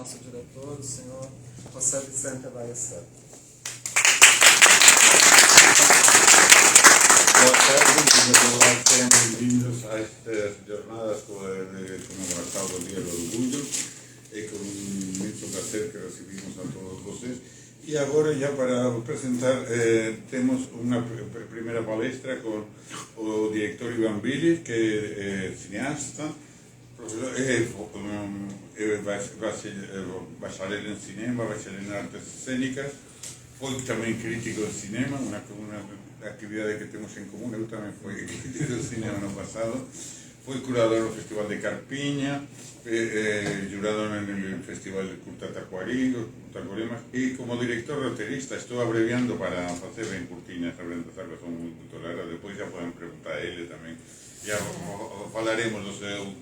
nosso diretor, o senhor José Vicente Ballester. Boa tarde, sejam bem-vindos a estas jornadas de comemoração do Dia do Orgulho. É com imenso prazer que recebimos a todos vocês. E agora, já para apresentar, temos uma primeira palestra com o diretor Ivan Billy, que é cineasta, bacharel em cinema, bacharel em artes cênicas, foi também crítico de cinema, uma atividade que temos em comum. Eu também fui crítico de cinema no passado. Foi curador no Festival de Carpinha, jurado no Festival de Curta Tacuaremas, e como diretor roteirista, estou abreviando para fazer bem curtinhas as apresentações, que são muito largas. Depois já podem perguntar a ele também. Já falaremos do seu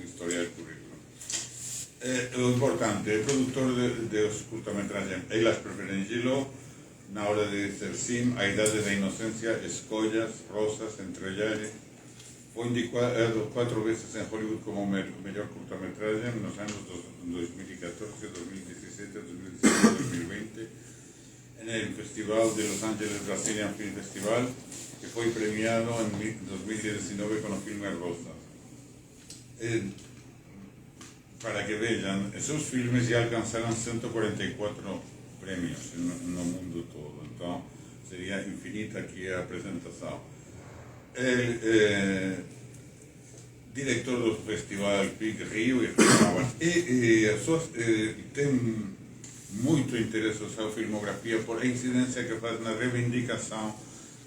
historial currículo. O importante, é produtor dos curta-metragens Elas Preferem Gelo, Na Hora de Ser Sim, A Idade da Inocência, Escolhas, Rosas, Entrellares. Foi indicado 4 vezes em Hollywood como melhor curta-metragem nos anos 2014, 2017, 2019 e 2020, no Festival de Los Angeles Brazilian Film Festival, que foi premiado em 2019 com o filme Rosas. Para que vejam, seus filmes já alcançaram 144 prêmios no mundo todo, então seria infinita aqui a apresentação. Diretor do Festival PIC Rio e tem muito interesse na sua filmografia por a incidência que faz na reivindicação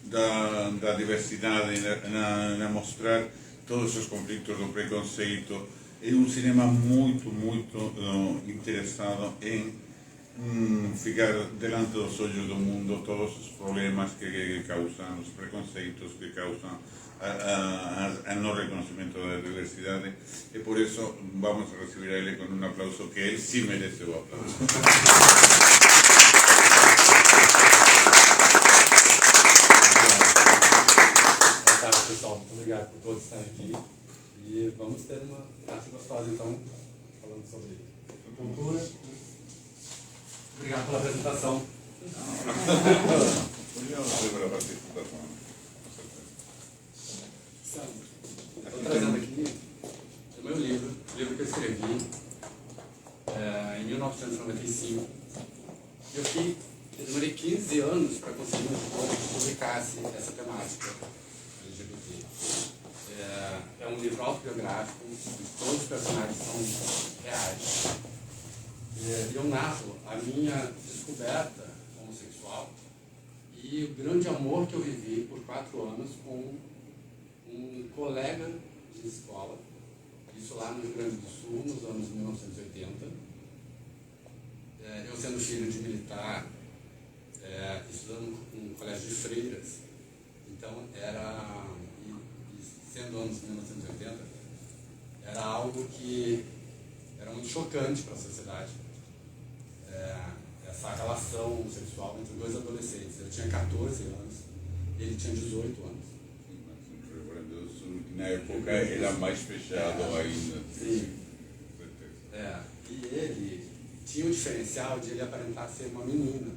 da diversidade, na mostrar todos os conflitos do preconceito. É um cinema muito interessado em ficar delante dos olhos do mundo todos os problemas que causam, os preconceitos que causam a não reconhecimento da diversidade, e por isso vamos a receber a ele com um aplauso, que ele sim merece o aplauso. Boa tarde, pessoal. Muito obrigado por todos estarem aqui. E vamos ter uma tarde gostosa, então, falando sobre cultura. Obrigado pela apresentação. Obrigado pela participação. Estou trazendo aqui o meu livro, o livro que eu escrevi em 1995. Eu demorei 15 anos para conseguir um editor que publicasse essa temática LGBT. É um livro autobiográfico, todos os personagens são reais. E eu narro a minha descoberta homossexual e o grande amor que eu vivi por 4 anos com um colega de escola, isso lá no Rio Grande do Sul, nos anos 1980. Eu sendo filho de militar, estudando no colégio de freiras, então sendo anos 1980, era algo que era muito chocante para a sociedade. Essa relação sexual entre dois adolescentes. Eu tinha 14 anos e ele tinha 18 anos. Na época era mais fechado ainda. Sim. E ele tinha o diferencial de ele aparentar ser uma menina,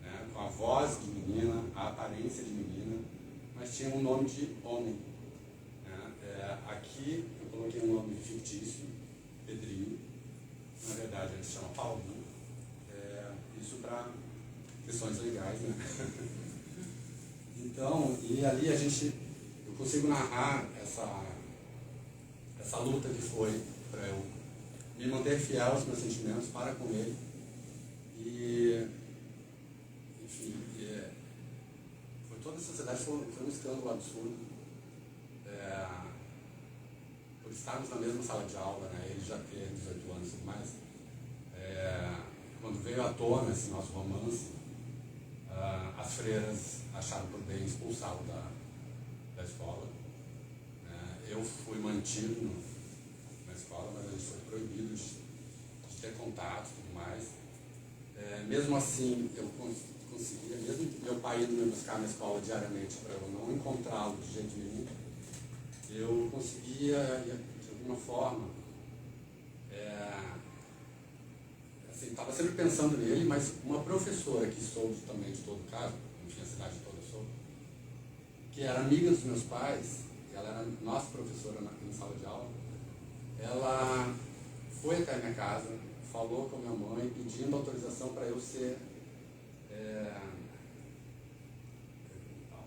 né? Com a voz de menina, a aparência de menina, mas tinha um nome de homem. Né? Aqui eu coloquei um nome fictício, Pedrinho. Na verdade ele se chama Paulinho. Isso para questões legais, né? Então, e ali eu consigo narrar essa luta que foi para eu me manter fiel aos meus sentimentos para com ele. E, enfim, toda a sociedade foi um escândalo absurdo. Por estarmos na mesma sala de aula, né? Ele já ter 18 anos e tudo mais. Quando veio à tona esse nosso romance, as freiras acharam por bem expulsá-lo da escola. Eu fui mantido na escola, mas a gente foi proibido de ter contato e tudo mais. Mesmo assim, eu conseguia, mesmo meu pai indo me buscar na escola diariamente para eu não encontrá-lo de jeito nenhum, eu conseguia, de alguma forma, estava sempre pensando nele, mas uma professora que soube também de todo o caso, enfim, a cidade toda soube, que era amiga dos meus pais, ela era nossa professora na sala de aula, ela foi até a minha casa, falou com a minha mãe, pedindo autorização para eu ser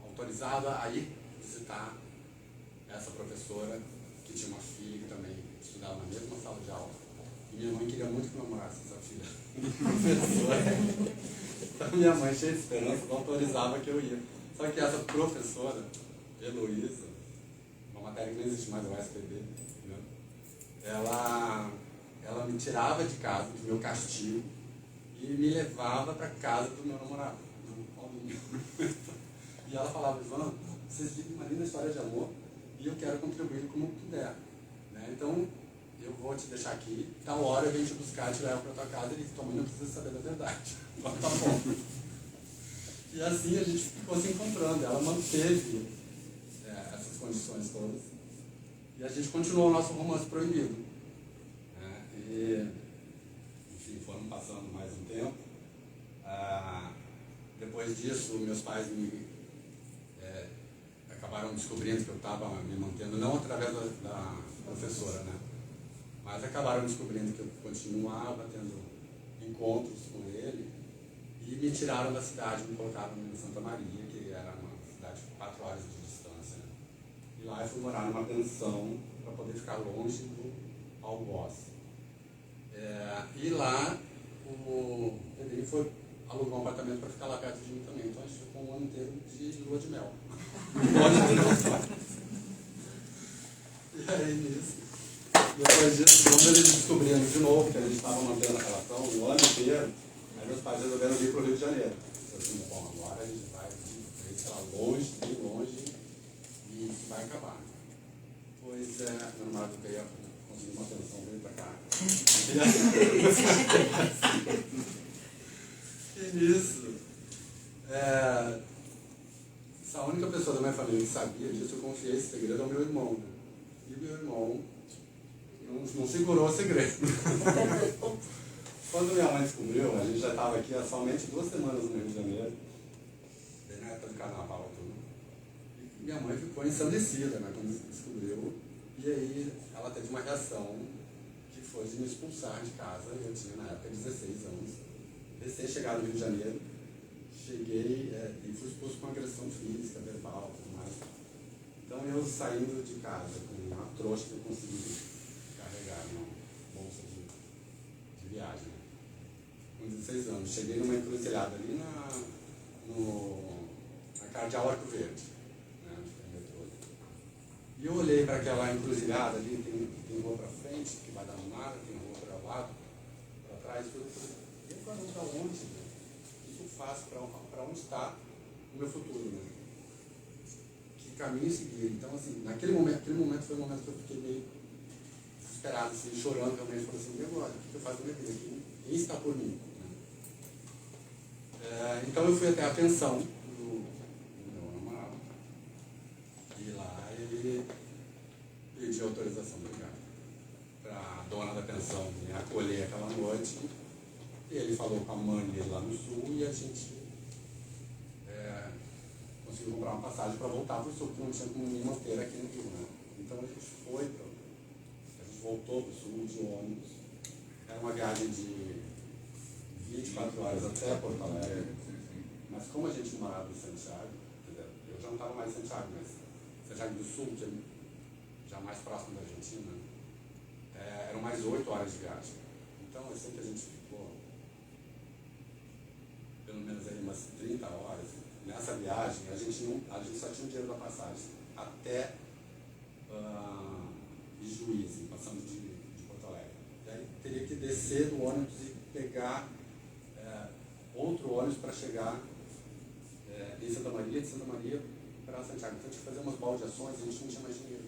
autorizada a ir visitar essa professora, que tinha uma filha que também estudava na mesma sala de aula. E minha mãe queria muito que eu namorasse essa filha professora. Então minha mãe, cheia de esperança, não autorizava que eu ia. Só que essa professora, Heloísa, uma matéria que não existe mais, o SPB, né? Ela me tirava de casa, do meu castigo, e me levava para casa do meu namorado, do Paulinho. E ela falava: Ivan, vocês vivem uma linda história de amor e eu quero contribuir como puder, né? Então eu vou te deixar aqui, tal hora eu venho te buscar, te levo para tua casa. E tua mãe não precisa saber da verdade. Então tá bom. E assim a gente ficou se encontrando. Ela manteve essas condições todas e a gente continuou o nosso romance proibido, né? E enfim, foram passando mais um tempo. Depois disso, meus pais acabaram descobrindo que eu estava me mantendo, não através da professora, né? Mas acabaram descobrindo que eu continuava tendo encontros com ele e me tiraram da cidade, me colocaram em Santa Maria, que era uma cidade de 4 horas de distância. E lá eu fui morar numa pensão para poder ficar longe do algoz. E lá o Pedrinho alugou um apartamento para ficar lá perto de mim também. Então a gente ficou um ano inteiro de lua de mel. E aí nisso, depois disso, quando eles descobriram de novo que a gente estava mantendo a relação o ano inteiro, aí meus pais resolveram vir para o Rio de Janeiro. Eu assim, bom, agora a gente vai para longe, bem longe, e isso vai acabar. Pois meu namorado veio conseguir uma pensão, veio para cá. E nisso, a única pessoa da minha família que sabia disso, eu confiei esse segredo ao meu irmão, né? E meu irmão não segurou o segredo. Quando minha mãe descobriu, a gente já estava aqui há somente 2 semanas no Rio de Janeiro, bem na época do carnaval, tudo. E minha mãe ficou ensandecida, né, quando descobriu. E aí ela teve uma reação que foi de me expulsar de casa. Eu tinha na época 16 anos, recém-chegado no Rio de Janeiro. Cheguei e fui expulso com agressão física, verbal, tudo mais. Então eu saindo de casa com uma trouxa que eu consegui carregar numa bolsa de viagem, com 16 anos. Cheguei numa encruzilhada ali na Cardeal Arco Verde, né, onde tem o metrô. E eu olhei para aquela encruzilhada ali, tem rua para frente, que vai dar no nada, tem rua para o lado, para trás, tudo. E eu falei, para onde? Né? Faço para onde está o meu futuro, né? Que caminho seguir. Então, assim, aquele momento foi um momento que eu fiquei meio desesperado, assim, chorando realmente, falando assim, e agora? O que eu faço na minha vida? Quem está por mim? Né? Então eu fui até a pensão do meu namorado e lá ele pediu autorização para a dona da pensão me acolher aquela noite. E ele falou com a mãe dele lá no sul e a gente conseguiu comprar uma passagem para voltar para o sul, porque não tinha como me manter aqui no Rio, né? Então a gente voltou para o sul de ônibus. Era uma viagem de 24 horas até Porto Alegre. Mas como a gente morava em Santiago, eu já não estava mais em Santiago, mas Santiago do Sul, que é já mais próximo da Argentina, eram mais 8 horas de viagem. Então eu sei que a gente ficou pelo menos aí umas 30 horas. Nessa viagem, a gente só tinha o dinheiro da passagem até Ijuíze, passando de Porto Alegre. E aí teria que descer do ônibus e pegar outro ônibus para chegar em Santa Maria, de Santa Maria para Santiago. Então a gente fazia umas baldeações, a gente não tinha mais dinheiro.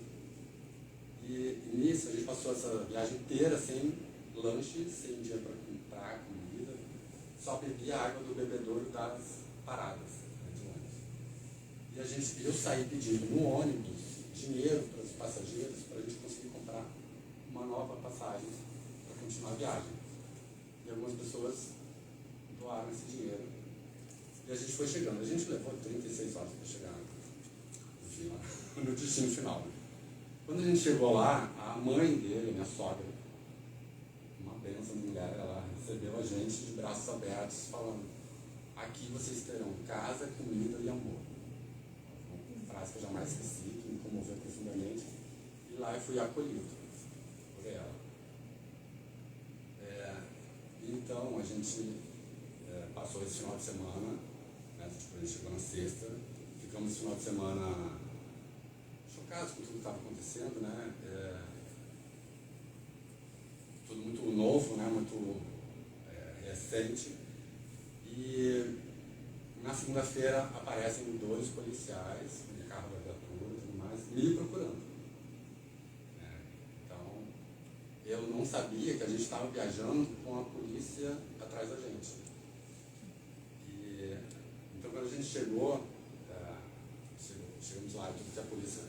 E nisso a gente passou essa viagem inteira sem lanche, sem dinheiro para comprar comida, só bebia água do bebedouro das paradas. E eu saí pedindo no ônibus dinheiro para os passageiros para a gente conseguir comprar uma nova passagem para continuar a viagem. e algumas pessoas doaram esse dinheiro. E a gente foi chegando. A gente levou 36 horas para chegar, enfim, lá, no destino final. Né? Quando a gente chegou lá, a mãe dele, minha sogra, uma bênção de mulher, ela recebeu a gente de braços abertos, falando: aqui vocês terão casa, comida e amor. Uma frase que eu jamais esqueci, que me comoveu profundamente. E lá eu fui acolhido por ela. Então a gente passou esse final de semana, né, tipo, a gente chegou na sexta, ficamos esse final de semana chocados com tudo que estava acontecendo, né? Tudo muito novo, né? Muito recente. E na segunda-feira aparecem 2 policiais, de carro da viatura e tudo mais, me procurando. Então, eu não sabia que a gente estava viajando com a polícia atrás da gente. Então, quando a gente chegamos lá e tudo que a polícia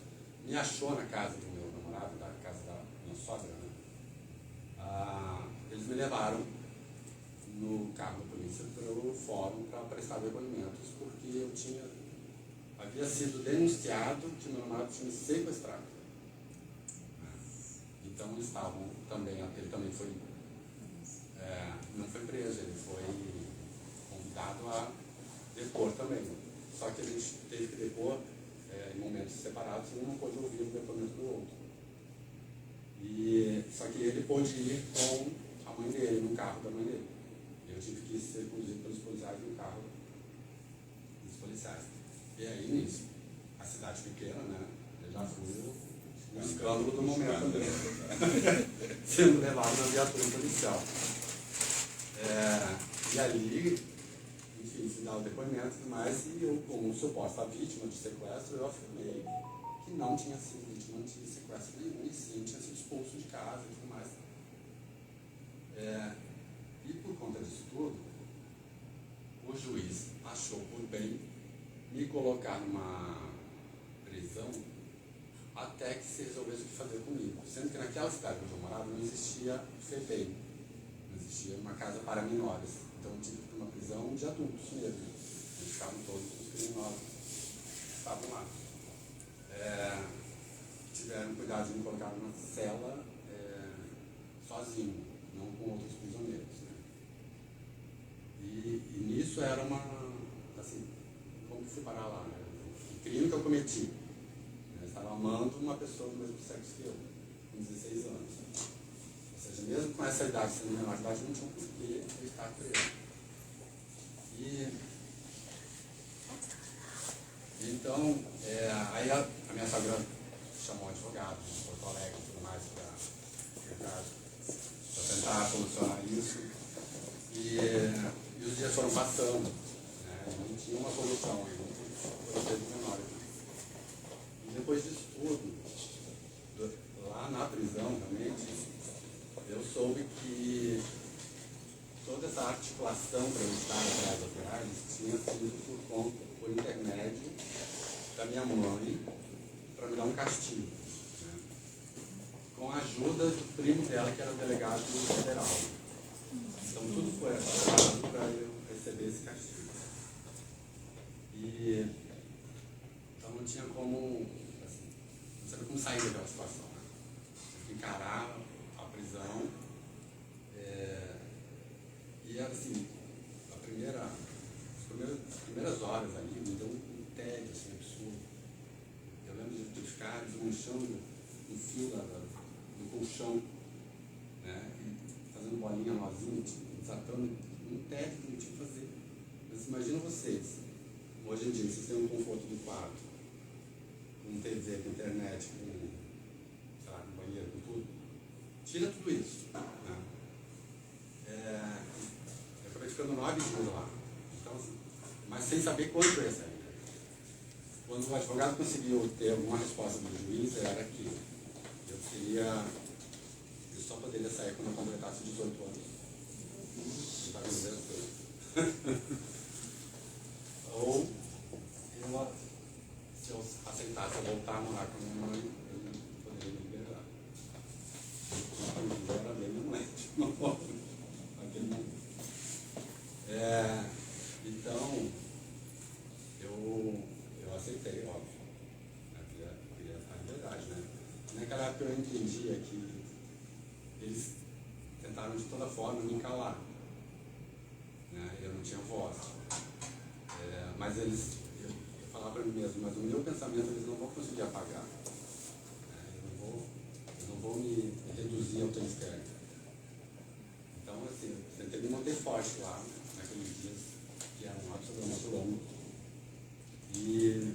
me achou na casa do meu namorado, da casa da minha sogra, né? Eles me levaram no carro da polícia para o fórum para prestar depoimentos, porque havia sido denunciado que meu namorado tinha me sequestrado. Então eles estavam também, ele também foi, não foi preso, ele foi convidado a depor também. Só que a gente teve que depor em momentos separados e um não pôde ouvir o depoimento do outro. Só que ele pôde ir com a mãe dele, no carro da mãe dele. Eu tive que ser conduzido pelos policiais no carro dos policiais. E aí, nisso, a cidade pequena, né? Eu já fui o escândalo do momento também. Sendo levado na viatura policial. E ali, enfim, se dá o depoimento e tudo mais, e eu, como suposta vítima de sequestro, eu afirmei que não tinha sido vítima de sequestro nenhum, e sim, tinha sido expulso de casa e tudo mais. E por conta disso tudo, o juiz achou por bem me colocar numa prisão até que se resolvesse o que fazer comigo. Sendo que naquela cidade que eu morava não existia FEBEM, não existia uma casa para menores. Então eu tive que ir para uma prisão de adultos mesmo. Eles ficavam todos os criminosos que estavam lá. Tiveram cuidado de me colocar numa cela sozinho, não com outros prisioneiros. Né? E nisso era uma, assim, como que fui parar lá? Né? O crime que eu cometi. Eu estava amando uma pessoa do mesmo sexo que eu, com 16 anos. Ou seja, mesmo com essa idade, sendo menor de idade, não tinha porquê eu estar preso. Então, aí a minha sogra chamou um advogado de Porto Alegre e tudo mais para tentar solucionar isso. E os dias foram passando, né? Não tinha uma solução, eu não teve menor. E depois disso tudo, lá na prisão realmente, eu soube que toda essa articulação para eu estar atrás das grades tinha sido por intermédio da minha mãe para me dar um castigo, né? Com a ajuda do primo dela, que era o delegado federal. Então tudo foi articulado para eu receber esse castigo. Então não tinha como, assim, não sabia como sair daquela situação, né? Tive que encarar a prisão. E era assim, as primeiras horas ali me deu um tédio assim, absurdo. Eu lembro de ficar desmanchando um fio do colchão, né? E fazendo bolinha nozinha, desatando um tédio que não tinha que fazer. Mas imagina vocês, hoje em dia, vocês têm um conforto do quarto, com TV, com internet, com, sei lá, com banheiro, com tudo. Tira tudo isso, né? Eu acabei ficando 9 dias lá, então, assim, mas sem saber quanto eu ia sair. Quando o advogado conseguiu ter alguma resposta do juiz, era que eu só poderia sair quando eu completasse 18 anos. Ou se eu aceitasse voltar a morar com a minha mãe, eu poderia me liberar. Era bem minha mãe, naquele momento. eu entendi é que eles tentaram de toda forma me calar, né? Eu não tinha voz. Mas eles, eu falava para mim mesmo, mas o meu pensamento eles não vão conseguir apagar. Né? Eles não vão me reduzir ao que eles querem. Então, assim, eu tentei me manter forte lá, naqueles dias que eram absolutamente longos. E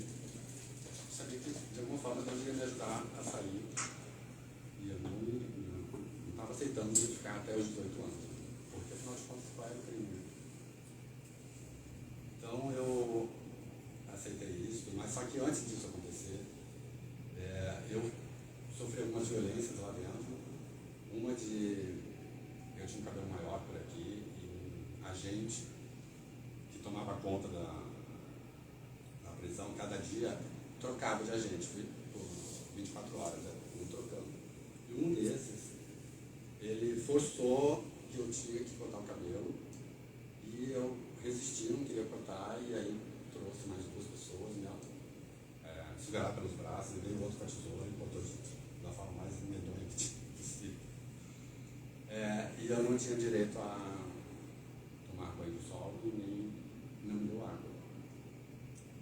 sabia que, de alguma forma, Deus ia me ajudar a sair. E eu não estava aceitando de ficar até os 18 anos. Porque, afinal de contas, qual era o crime? Então, eu aceitei isso, mas só que antes disso acontecer, eu sofri algumas violências lá dentro. Uma de... eu tinha um cabelo maior por aqui e um agente que tomava conta da prisão, cada dia trocava de agente por 24 horas, um trocando. E um desses, ele forçou que eu tinha que cortar o cabelo e eu resisti, não queria cortar, e aí trouxe mais duas pessoas, me seguraram pelos braços, e veio outro com a tesoura e cortou da forma mais medonha que tinha possível. E eu não tinha direito a tomar banho do sol e nem não me deu água.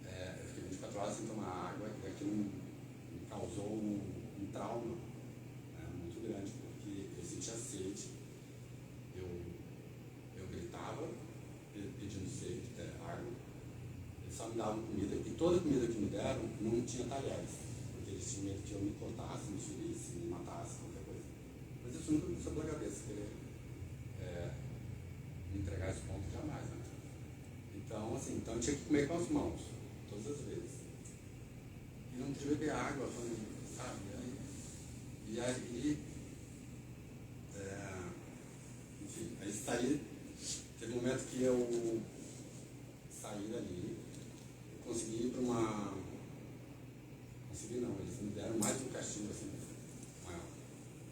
Eu fiquei 24 horas sem tomar água e aquilo me causou um trauma muito grande, porque eu sentia sede, eu gritava pedindo sede, água, eles só me davam comida e toda a comida que me deram não tinha talheres, porque eles tinham medo que eu me cortasse, me ferisse, me matasse, qualquer coisa. Mas isso nunca me passou pela cabeça, querer me entregar esse ponto jamais, né? Então, assim, eu tinha que comer com as mãos, todas as vezes. E não podia beber água, sabe? E aí enfim, aí saí, teve um momento que eu saí dali, consegui ir para uma... consegui não, eles me deram mais um castigo, assim, maior.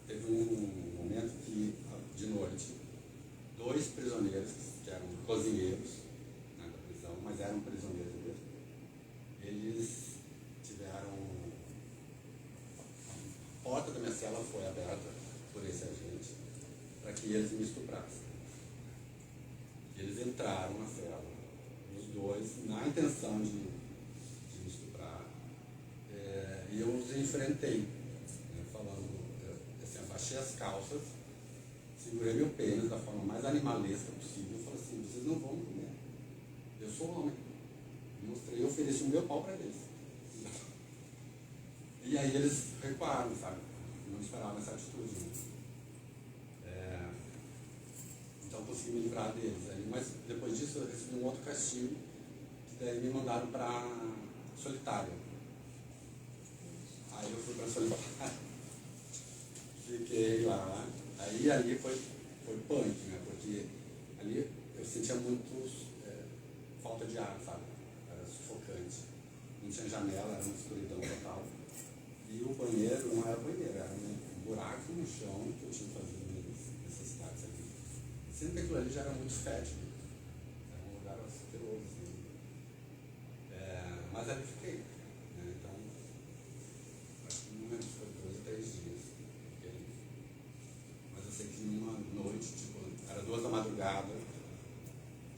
Teve um momento que, de noite, 2 prisioneiros, que eram cozinheiros, né, da prisão, mas eram prisioneiros mesmo, eles tiveram... a porta da minha cela foi aberta por esse agente para que eles me estuprassem. Eles entraram na cela, os dois, na intenção de me estuprar, e eu os enfrentei, né, falando, assim, abaixei as calças, segurei meu pênis da forma mais animalesca possível e falei assim, vocês não vão comer, eu sou homem. Mostrei, eu ofereci o meu pau para eles. E aí eles recuaram, sabe? Não esperavam essa atitude. Né? Então consegui me livrar deles. Mas depois disso eu recebi um outro castigo, que daí me mandaram para Solitária. Aí eu fui para Solitária, fiquei lá. Aí ali foi punk, né? Porque ali eu sentia muito falta de ar, sabe? Era sufocante. Não tinha janela, era uma escuridão total. E o banheiro não era banheiro, era um buraco no chão que eu tinha que fazer minhas necessidades ali. Sendo que aquilo ali já era muito fétido. Era um lugar asqueroso. Assim. Mas ali fiquei. Né? Então, acho que não lembro se foi 2 ou 3 dias. Fiquei. Mas eu sei que numa noite, tipo, era 2 da madrugada,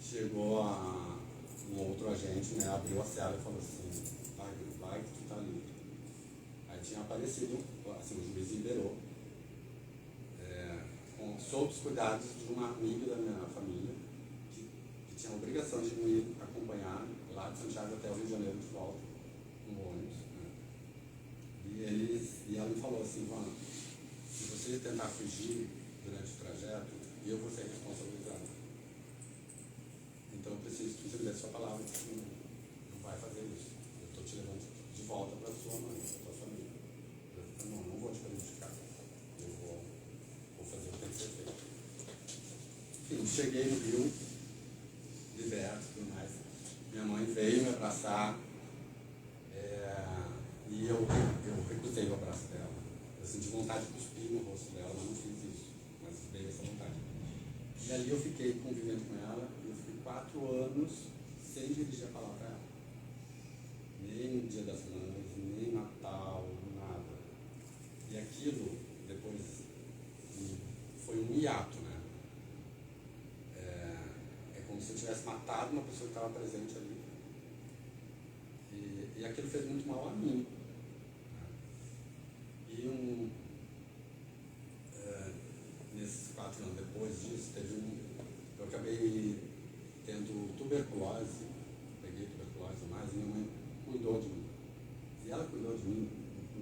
chegou um outro agente, né, abriu a cela e falou assim, vai que tu tá livre. Aí tinha aparecido, assim, o juiz liberou, sob os cuidados de uma amiga da minha família, que tinha a obrigação de me acompanhar lá de Santiago até o Rio de Janeiro de volta, no ônibus. Né? E ela me falou assim, Juan, se você tentar fugir durante o trajeto, eu vou ser responsabilizado. Então eu preciso que você me dê sua palavra que você não vai fazer isso. Eu estou te levando de volta para a sua mãe, para a sua família. Eu não vou te prejudicar. Eu vou fazer o que tem que ser feito. Enfim, cheguei no Rio, liberto e tudo mais. Minha mãe veio me abraçar e eu recusei o abraço dela. Eu senti vontade de cuspir no rosto dela, mas não fiz isso. Mas veio essa vontade. E ali eu fiquei convivendo com ela, e eu fiquei 4 anos sem dirigir a palavra a ela. Nem no Dia das Mães, nem Natal, nada. E aquilo depois foi um hiato, né? É como se eu tivesse matado uma pessoa que estava presente ali. E aquilo fez muito mal a mim. Né? E nesses 4 anos depois disso, eu acabei tendo tuberculose, peguei tuberculose, mas minha mãe cuidou de mim. E ela cuidou de mim com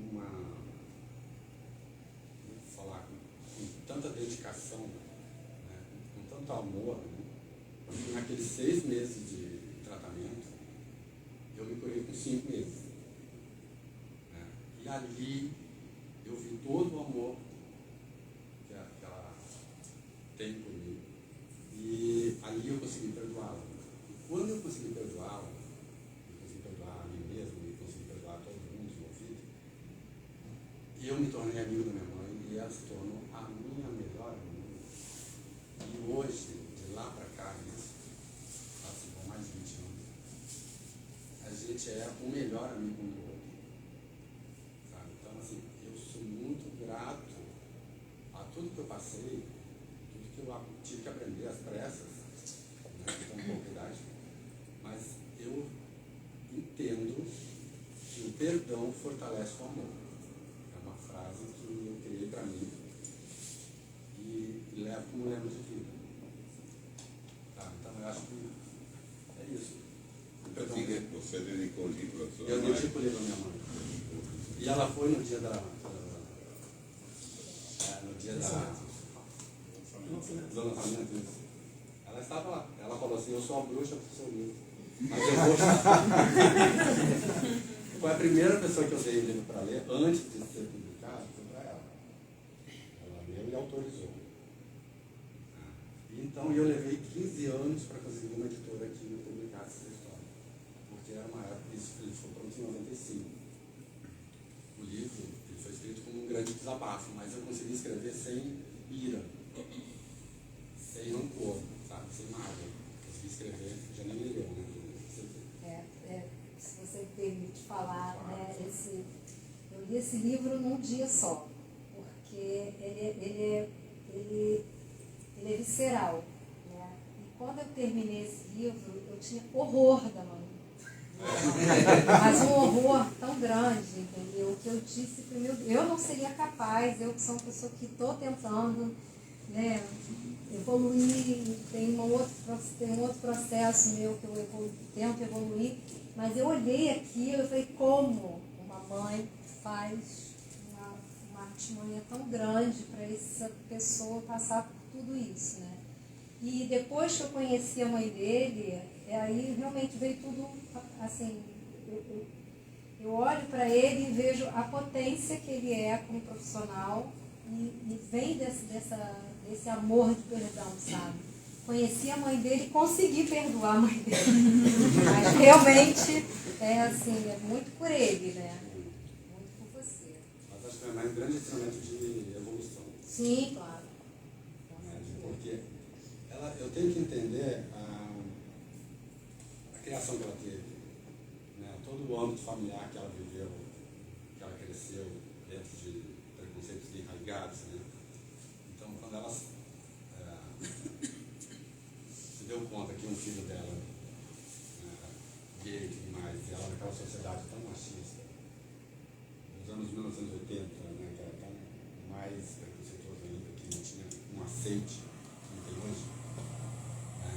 tanta dedicação, né, com tanto amor, né, que naqueles 6 meses de tratamento, eu me curei com 5 meses. Né, e ali eu vi todo o amor que ela tem por mim. E ali eu consegui perdoá-la. E quando eu consegui perdoá-la, eu consegui perdoar a mim mesmo e consegui perdoar todo mundo envolvido, eu me tornei amigo da minha mãe e ela se tornou a minha melhor amiga. E hoje, de lá para cá, isso, há mais de 20 anos, a gente é o melhor amigo um do outro. Sabe? Então, assim, eu sou muito grato a tudo que eu passei, tudo que eu tive que aprender às pressas, né, que tem pouca idade, mas eu entendo que o perdão fortalece o amor. É uma frase que eu criei para mim e levo como lema de vida. Tá? Então eu acho que é isso. O perdão. Você dedicou o livro à sua Eu mãe? dedico o livro à minha mãe. E ela foi no dia da do lançamento disso. Ela estava lá. Ela falou assim, eu sou a bruxa do seu livro. Mas eu vou... Foi a primeira pessoa que eu dei o livro para ler, antes de ser publicado, foi para ela. Ela leu e autorizou. Então eu levei 15 anos para conseguir uma editora que me publicasse essa história. Porque era uma época, isso foi pronto em 95. O livro ele foi escrito como um grande desabafo, mas eu consegui escrever sem ira, sem rancor, sabe? Sem mágoa. Consegui escrever, já nem me leu, né? Se você permite falar, né, eu li esse livro num dia só, porque ele é visceral, né? E quando eu terminei esse livro, eu tinha horror da mãe. Mas um horror tão grande, entendeu? Que eu disse para mim, eu não seria capaz, eu que sou uma pessoa que estou tentando, né, evoluir, tem um outro processo meu que eu tento evoluir, mas eu olhei aquilo e falei, como uma mãe faz uma artimanha tão grande para essa pessoa passar por tudo isso, né? E depois que eu conheci a mãe dele, aí realmente veio tudo assim, eu olho para ele e vejo a potência que ele é como profissional e vem desse amor de perdão, sabe? Conheci a mãe dele e consegui perdoar a mãe dele. Mas realmente é assim, é muito por ele, né? Muito por você. Mas acho que é mais um grande instrumento de evolução. Sim, claro. Né? Porque eu tenho que entender a criação que ela teve, né? Todo o âmbito familiar que ela viveu, que ela cresceu dentro de preconceitos enraigados, né? Então, quando ela se deu conta que um filho dela, gay e tudo mais, e ela naquela sociedade tão machista, nos anos 1980, né, que era tão mais preconceituoso ainda, que não tinha um aceite que não tem hoje.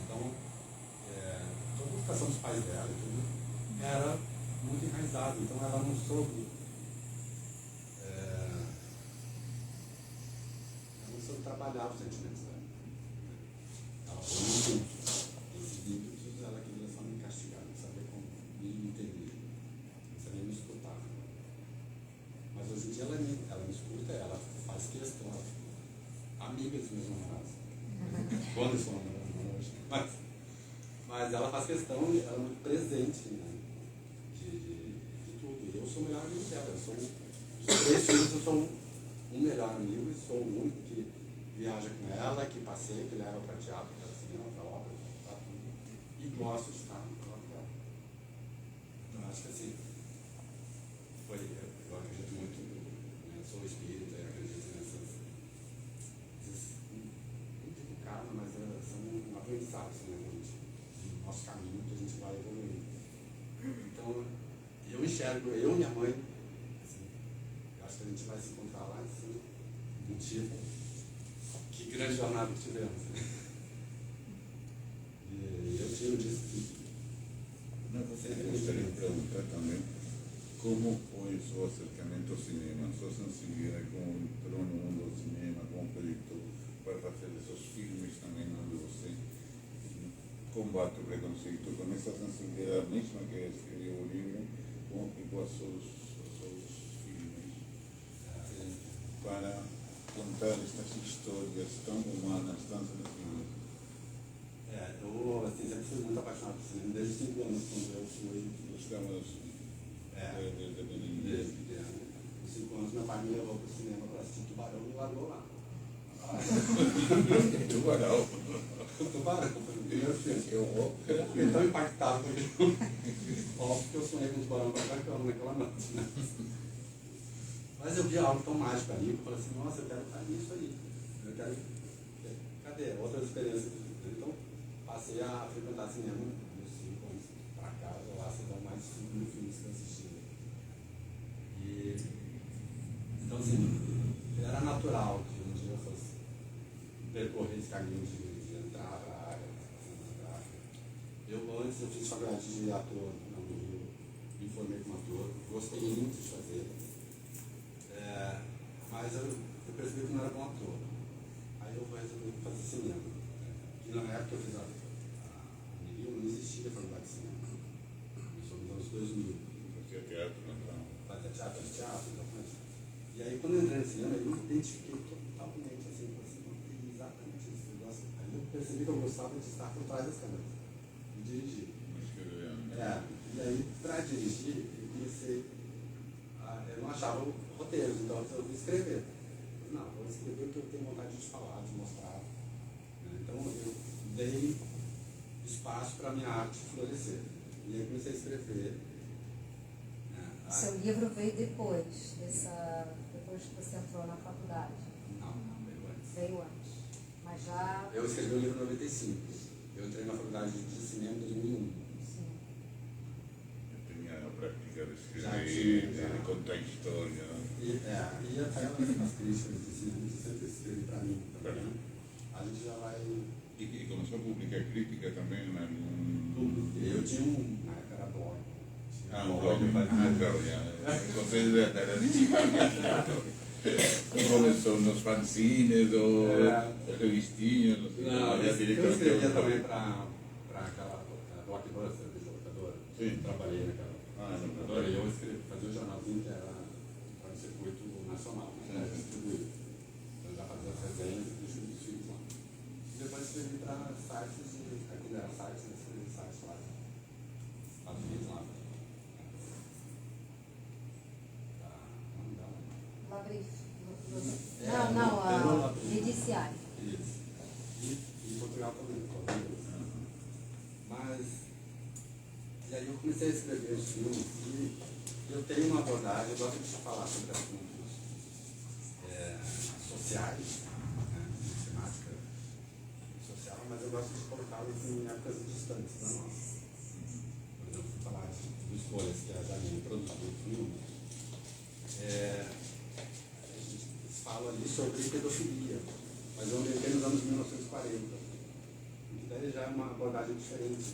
Então, toda a educação dos pais dela e tudo era muito enraizada, então ela não soube trabalhar os sentimentos dela. Ela foi muito esses ímpetos, ela queria só me castigar, não sabia como me entender, não sabia me escutar. Mas hoje em dia ela me escuta, ela faz questão, amigas mesmo namoradas. Quando são namoradas hoje. Mas ela faz questão, ela é muito presente, né, de tudo. E eu sou o melhor amigo dela, eu sou dos 3 filhos, eu sou um melhor amigo e sou o único que viaja com ela, que passeia, que leva para teatro, para cinema, para ópera, para tudo. E gosto de estar no lado dela. Então, acho que assim, eu acredito muito, né, sou espírita e acredito nessas aprendizado, né? No nosso caminho que a gente vai evoluindo. Então, eu enxergo, eu e minha mãe, assim, eu acho que a gente vai se encontrar lá em cima, um dia. Que grande jornada que tivemos. E eu tiro disso que Não, você gostaria de perguntar também como foi o seu acercamento ao cinema, a sua sensibilidade como entrou no mundo do cinema, como projetou para fazer esses filmes também onde você combate o preconceito com essa sensibilidade mesma que escreveu o livro, com os seus filmes, para contar estas histórias tão humanas, tão sensíveis. eu assim, sempre fui muito apaixonado por cinema, desde 5 anos, quando eu fui. Estamos desde pequenininho. Desde pequeno. Com 5 anos, meu pai me levou para o cinema para assistir Tubarão e me largou lá. Tubarão. Tubarão, foi o primeiro filme. Eu vou. Eu fiquei tão impactado com aquilo. Óbvio que eu sonhei com o Tubarão para cama naquela noite, né? Mas eu vi algo tão mágico ali, que eu falei assim, nossa, eu quero estar nisso aí. Eu quero. Cadê? Outras experiências. Então, passei a frequentar cinema dos 5 anos para cá, lá se dão mais 5 mil filmes que eu assisti. E, então, assim, era natural que um dia eu fosse percorrer esse caminho de entrar para a área cinematográfica. Antes, eu fiz faculdade de ator no Rio, me formei como ator, gostei muito de fazer. Mas eu percebi que não era bom ator. Aí eu resolvi fazer cinema. E na época eu fiz a Rio, não existia a faculdade de cinema. Isso nos anos 2000. Fazia teatro, não? Fazia teatro, então, mas... E aí quando eu entrei no cinema, eu me identifiquei totalmente assim, exatamente esse negócio. Aí eu percebi que eu gostava de estar por trás das câmeras, de dirigir. E aí para dirigir, eu comecei eu não achava roteiros, então eu resolvi escrever. Não, vou escrever o que eu tenho vontade de falar, de mostrar. Então eu dei espaço para a minha arte florescer. E aí comecei a escrever. Seu livro veio depois que você entrou na faculdade? Não, veio antes. Veio antes. Mas já... Eu escrevi o livro em 95. Eu entrei na faculdade de cinema em 2001. Sim. Eu tinha a prática de escrever, de contar história. E até as críticas de cinema que sempre escrevi para mim também. A gente já vai... E começou a publicar crítica também em algum... Tudo. Eu tinha na época era blog. Um blog, vocês era começou nos fanzines ou revistinhas, não sei. Não, eu escrevia também para aquela Blockbuster, locadora. Sim. Trabalhei naquela locadora e eu fazia um jornalzinho que era para o circuito nacional, né? Distribuído. Então eu já fazia as resenhas e distribuía os filmes lá. E depois escrevi para sites, quando era sites, eu escrevi sites lá. Estados Unidos lá. Labrife. Não, Judiciário. Isso. E em Portugal também, mas, e aí eu comecei a escrever os filmes e eu tenho uma abordagem, eu gosto de falar sobre assuntos sociais, temática social, mas eu gosto de colocá-los em épocas distantes da nossa. Por exemplo, falar de escolhas que a Janine produziu no filme. Fala ali sobre pedofilia, mas eu ambientei nos anos 1940. E daí já é uma abordagem diferente,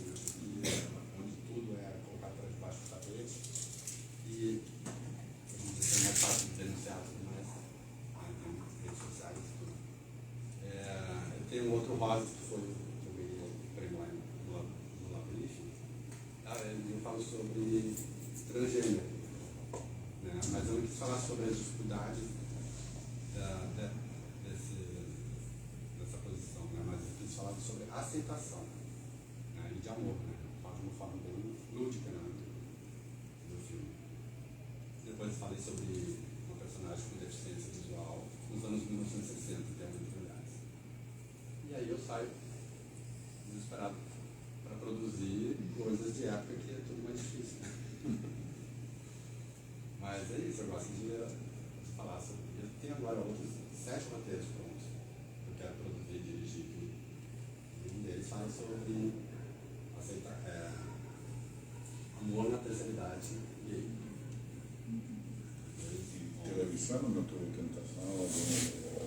né? Onde tudo é colocado para debaixo do tapete e é mais fácil de denunciar, mas em redes sociais e tudo. Eu tenho um outro rosa que foi que eu ganhei o prêmio lá no Labrife. Eu falo sobre transgênero, né? Mas eu não quis falar sobre as dificuldades dessa posição, né? Mas eu quis falar sobre aceitação, né? E de amor, né? Falo de uma forma bem lúdica, né? Do filme. Depois falei sobre uma personagem com deficiência visual nos anos 1960, que é muito legais. E aí eu saio desesperado para produzir coisas de época que é tudo mais difícil, né? Mas é isso, eu gosto de falar sobre. Eu tenho agora outros 7 roteiros prontos que eu quero produzir e dirigir. E um deles fala sobre aceitar, amor na terceira idade gay. Televisão não teve tentação?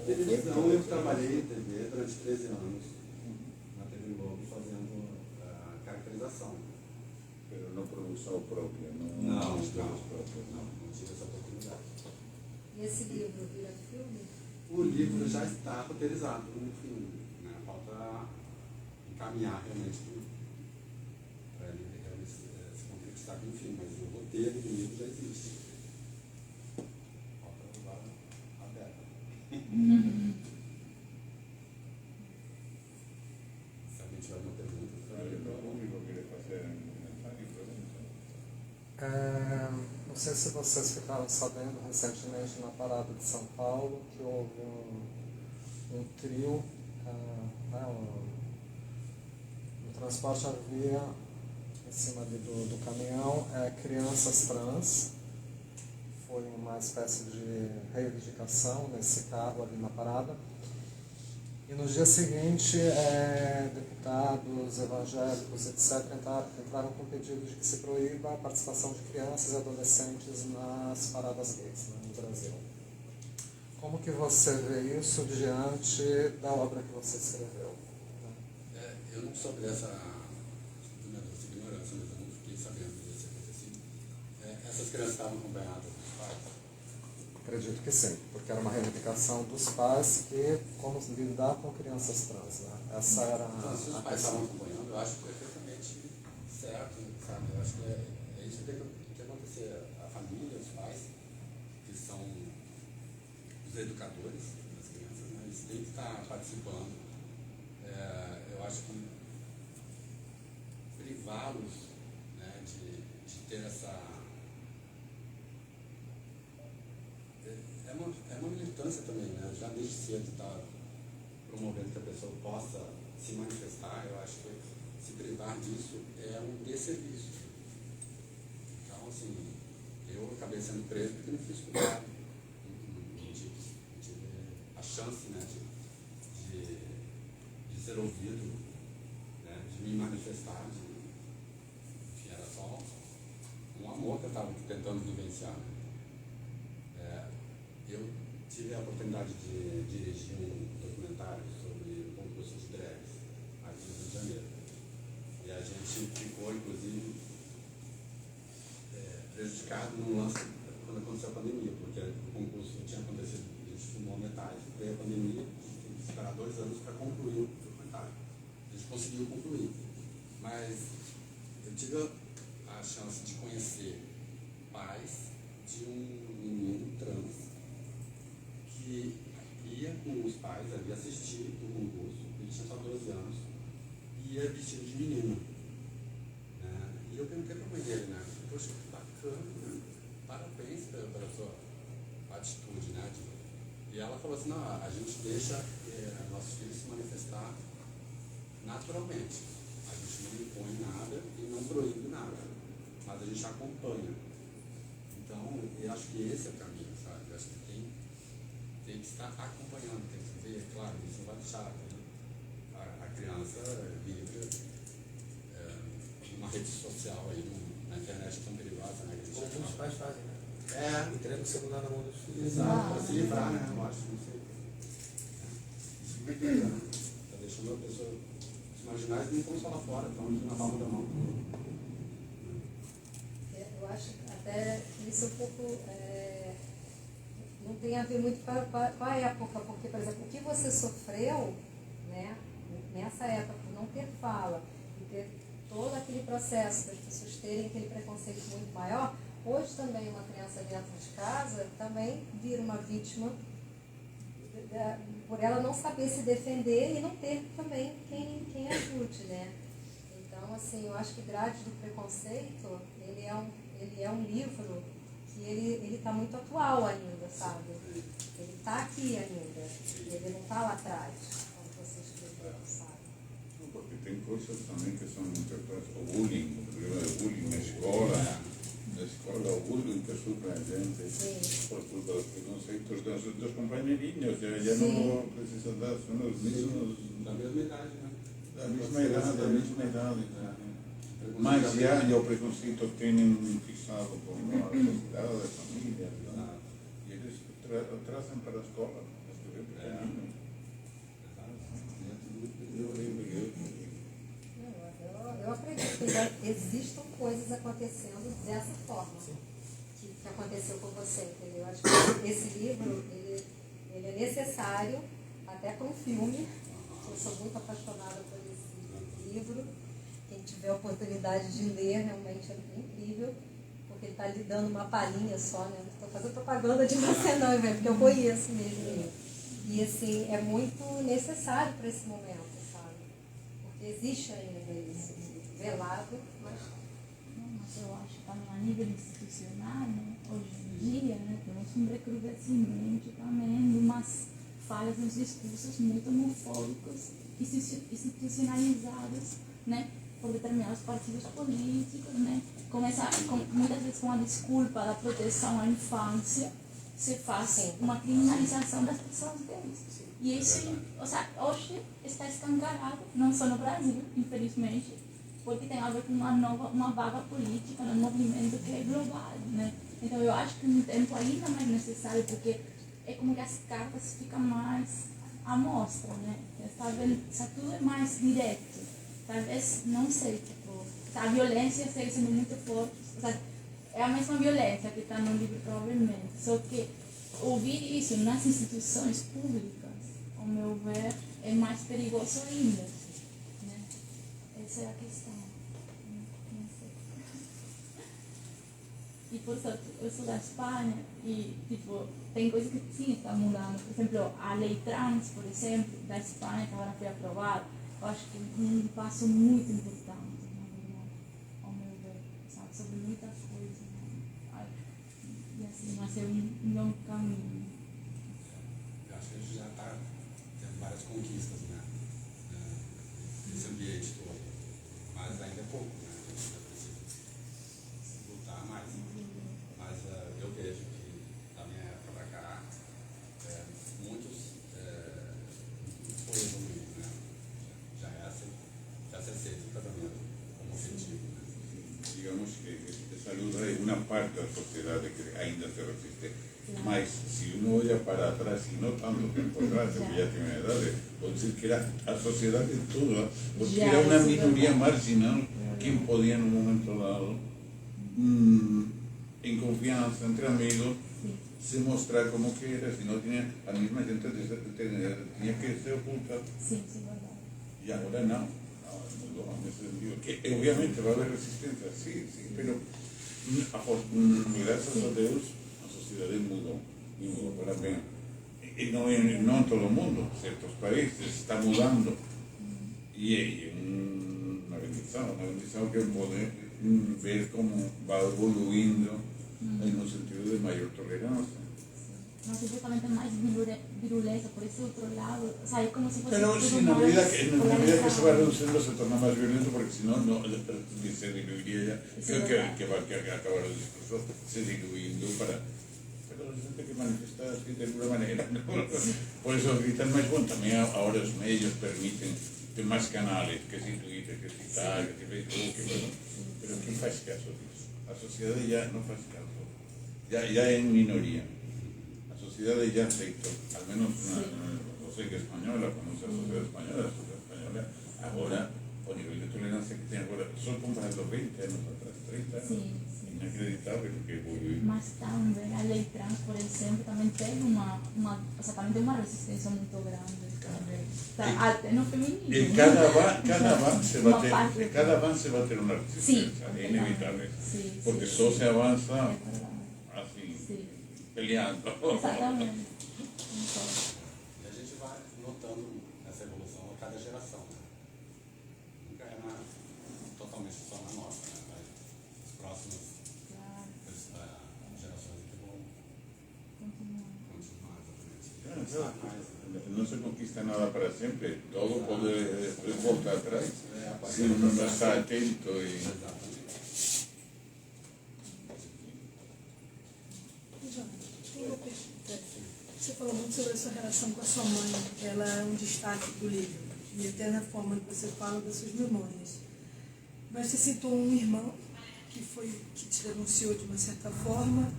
Televisão, eu trabalhei em TV durante 13 anos, na TV Globo, fazendo caracterização. Pero não produção própria, Não histórias próprias. não tive essa oportunidade. E esse livro vira filme? O livro já está roteirizado no filme, né? Falta encaminhar realmente para ele realmente se concretizar com o filme, mas o roteiro do livro já existe. Falta levar aberto. Se alguém tiver alguma pergunta, O público queria fazer comentário e pergunta. Não sei se vocês ficaram sabendo recentemente na Parada de São Paulo que houve um trio, um transporte a via em cima do caminhão, crianças trans. Foi uma espécie de reivindicação nesse carro ali na parada. E no dia seguinte, deputados evangélicos, etc., entraram com pedido de que se proíba a participação de crianças e adolescentes nas paradas gays, né, no Brasil. Como que você vê isso diante da obra que você escreveu? eu não soube dessa ignorância, mas eu não fiquei sabendo desse acontecido. Essas crianças estavam acompanhadas dos pais? Acredito que sim, porque era uma reivindicação dos pais que como lidar com crianças trans, né? Essa era Então, se os a pais questão. estavam acompanhando, eu acho perfeitamente certo, sabe? Eu acho que é isso que tem que acontecer. A família, os pais, que são os educadores das crianças, né? Eles têm que estar participando. Eu acho que privá-los, né, de ter essa... É uma militância também, né? Já desde cedo está promovendo que a pessoa possa se manifestar. Eu acho que se privar disso é um desserviço. Então, assim, eu acabei sendo preso porque não fui escutado. Não tive a chance, né, de ser ouvido, né, de me manifestar. Que era só um amor que eu estava tentando vivenciar. Eu tive a oportunidade de dirigir um documentário sobre o concurso de drags aqui no Rio de Janeiro. E a gente ficou, inclusive, prejudicado no lance quando aconteceu a pandemia, porque o concurso tinha acontecido, a gente filmou a metade, veio a pandemia, a gente teve que esperar 2 anos para concluir o documentário. A gente conseguiu concluir, mas eu tive a chance de conhecer pais de um menino trans que ia com os pais ali assistir o concurso, ele tinha só 12 anos, e ia vestido de menina. Né? E eu perguntei para a mãe dele, né? Poxa, que bacana, né? Parabéns pela sua atitude, né? E ela falou assim, não, a gente deixa nossos filhos se manifestar naturalmente. A gente não impõe nada e não proíbe nada, mas a gente acompanha. Então, eu acho que esse é o caminho, sabe? Eu acho que tem que estar acompanhando, tem que ver, claro, isso não vai deixar a criança livre numa rede social aí, na internet tão perigosa, né? Como os pais fazem, né? Entrega o celular na mão dos filhos. Exato, para se livrar, né? Eu acho, não sei. Isso é muito bacana. Está deixando a pessoa se imaginar e não estão só lá fora, estão aqui na palma da mão. Eu acho até que isso é um pouco... não tem a ver muito com a época, porque, por exemplo, o que você sofreu, né, nessa época, por não ter fala, e ter todo aquele processo das pessoas terem aquele preconceito muito maior, hoje também uma criança dentro de casa também vira uma vítima por ela não saber se defender e não ter também quem ajude, né? Então, assim, eu acho que Grades do Preconceito, ele é um livro que ele está muito atual ainda, sabe? Ele está aqui ainda, ele não está lá atrás, quando você escreveu, sabe? Porque tem coisas também que são interpretadas, o bullying, o problema do bullying na escola, o bullying que sofre a gente por culpa dos preconceitos dos companheirinhos, já não precisa dar, são os mesmos. Da mesma idade, né? Da mesma idade. Mas já o preconceito tem fixado com a sociedade, a família, e eles trazem para a escola. Eu acredito que já existam coisas acontecendo dessa forma que aconteceu com você, entendeu? Acho que esse livro, ele é necessário até para um filme. Eu sou muito apaixonada por esse livro. Quem tiver a oportunidade de ler, realmente é incrível, porque ele está lhe dando uma palhinha só, né? Não estou fazendo propaganda de você não, porque eu conheço mesmo. E assim, é muito necessário para esse momento, sabe? Porque existe ainda isso, velado, mas... Mas eu acho que também a nível institucional, né, hoje em dia, né, temos um recrudescimento também de umas falhas nos discursos muito homofóbicos institucionalizados, né, por determinados partidos políticos, né, muitas vezes com a desculpa da proteção à infância, se faz uma criminalização das pessoas gays. E isso, hoje está escancarado, não só no Brasil, infelizmente, porque tem a ver com uma vaga política, um movimento que é global, né? Então eu acho que um tempo ainda mais necessário, porque é como que as cartas ficam mais à mostra, né? Está tudo mais direto. Talvez, não sei, a violência segue sendo muito forte. É a mesma violência que está no livro, provavelmente. Só que ouvir isso nas instituições públicas, ao meu ver, é mais perigoso ainda. Né? Essa é a questão. Não sei. E, por sorte, eu sou da Espanha e, tem coisas que sim estão mudando. Por exemplo, a lei trans, por exemplo, da Espanha, que agora foi aprovada, eu acho que é um passo muito importante, na verdade, ao meu ver, sabe, sobre muitas coisas. E assim, vai ser um longo caminho. Eu acho que a gente já está tendo várias conquistas, né? Nesse ambiente todo. Mas ainda é pouco, né? A gente ainda precisa lutar mais. Mas eu vejo que, da minha época para cá, muitos foi evoluído, né? Já se aceita o casamento como efetivo, né? Digamos que essa luta é uma parte da sociedade que ainda se resiste. Mas se uno olha para trás, e não tanto tempo atrás, porque já tinha uma idade, pode dizer que era a sociedade toda, porque era uma minoria marginal que podia, num momento dado, em confiança, entre amigos, se mostrar como que era, se não tinha, a mesma gente tinha que ser oculta. Sim, verdade. E agora não. Nesse sentido, que obviamente va a haber resistencia, sí, pero gracias a Deus a sociedade mudou para bem. E não em todo o mundo, certos países está mudando e é uma bendição que poder ver como va evoluindo no sentido de maior tolerância. No sé, justamente más virulenta por ese otro lado. O sea, es como si fuese. Pero sí, en la medida que se va reduciendo se torna más violento, porque si no, se diluiría ya. Creo que va a acabar el discurso se diluyendo para. Pero la gente que manifiesta así de alguna manera, ¿no? Por eso gritan más. Bueno, también ahora los medios permiten más canales, que si Twitter, que si tal, que si Facebook, que bueno. Pero ¿quién hace caso de eso? La sociedad ya no hace caso. Ya en minoría. La sociedad ya aceitó, al menos no sé qué española, conoce la sociedad española, ahora, o nivel de tolerancia que tiene ahora, solo comparando 20 años atrás, 30 años, inacreditable lo que evoluiu. Mas também a lei trans, por exemplo, também tem uma resistência muito grande. Até no feminismo. Y cada avance va a tener una resistencia, es inevitable, porque solo se avanza así. Peleando. E Exatamente. a gente vai notando essa evolução a cada geração, né? Nunca é totalmente só na nossa, né? Mas as próximas gerações que vão continuar exatamente. No se conquista nada para siempre, todo puede voltar atrás si uno no está atento. Você falou muito sobre a sua relação com a sua mãe, ela é um destaque do livro. e até na forma que você fala das suas memórias. Mas você citou um irmão que te denunciou de uma certa forma,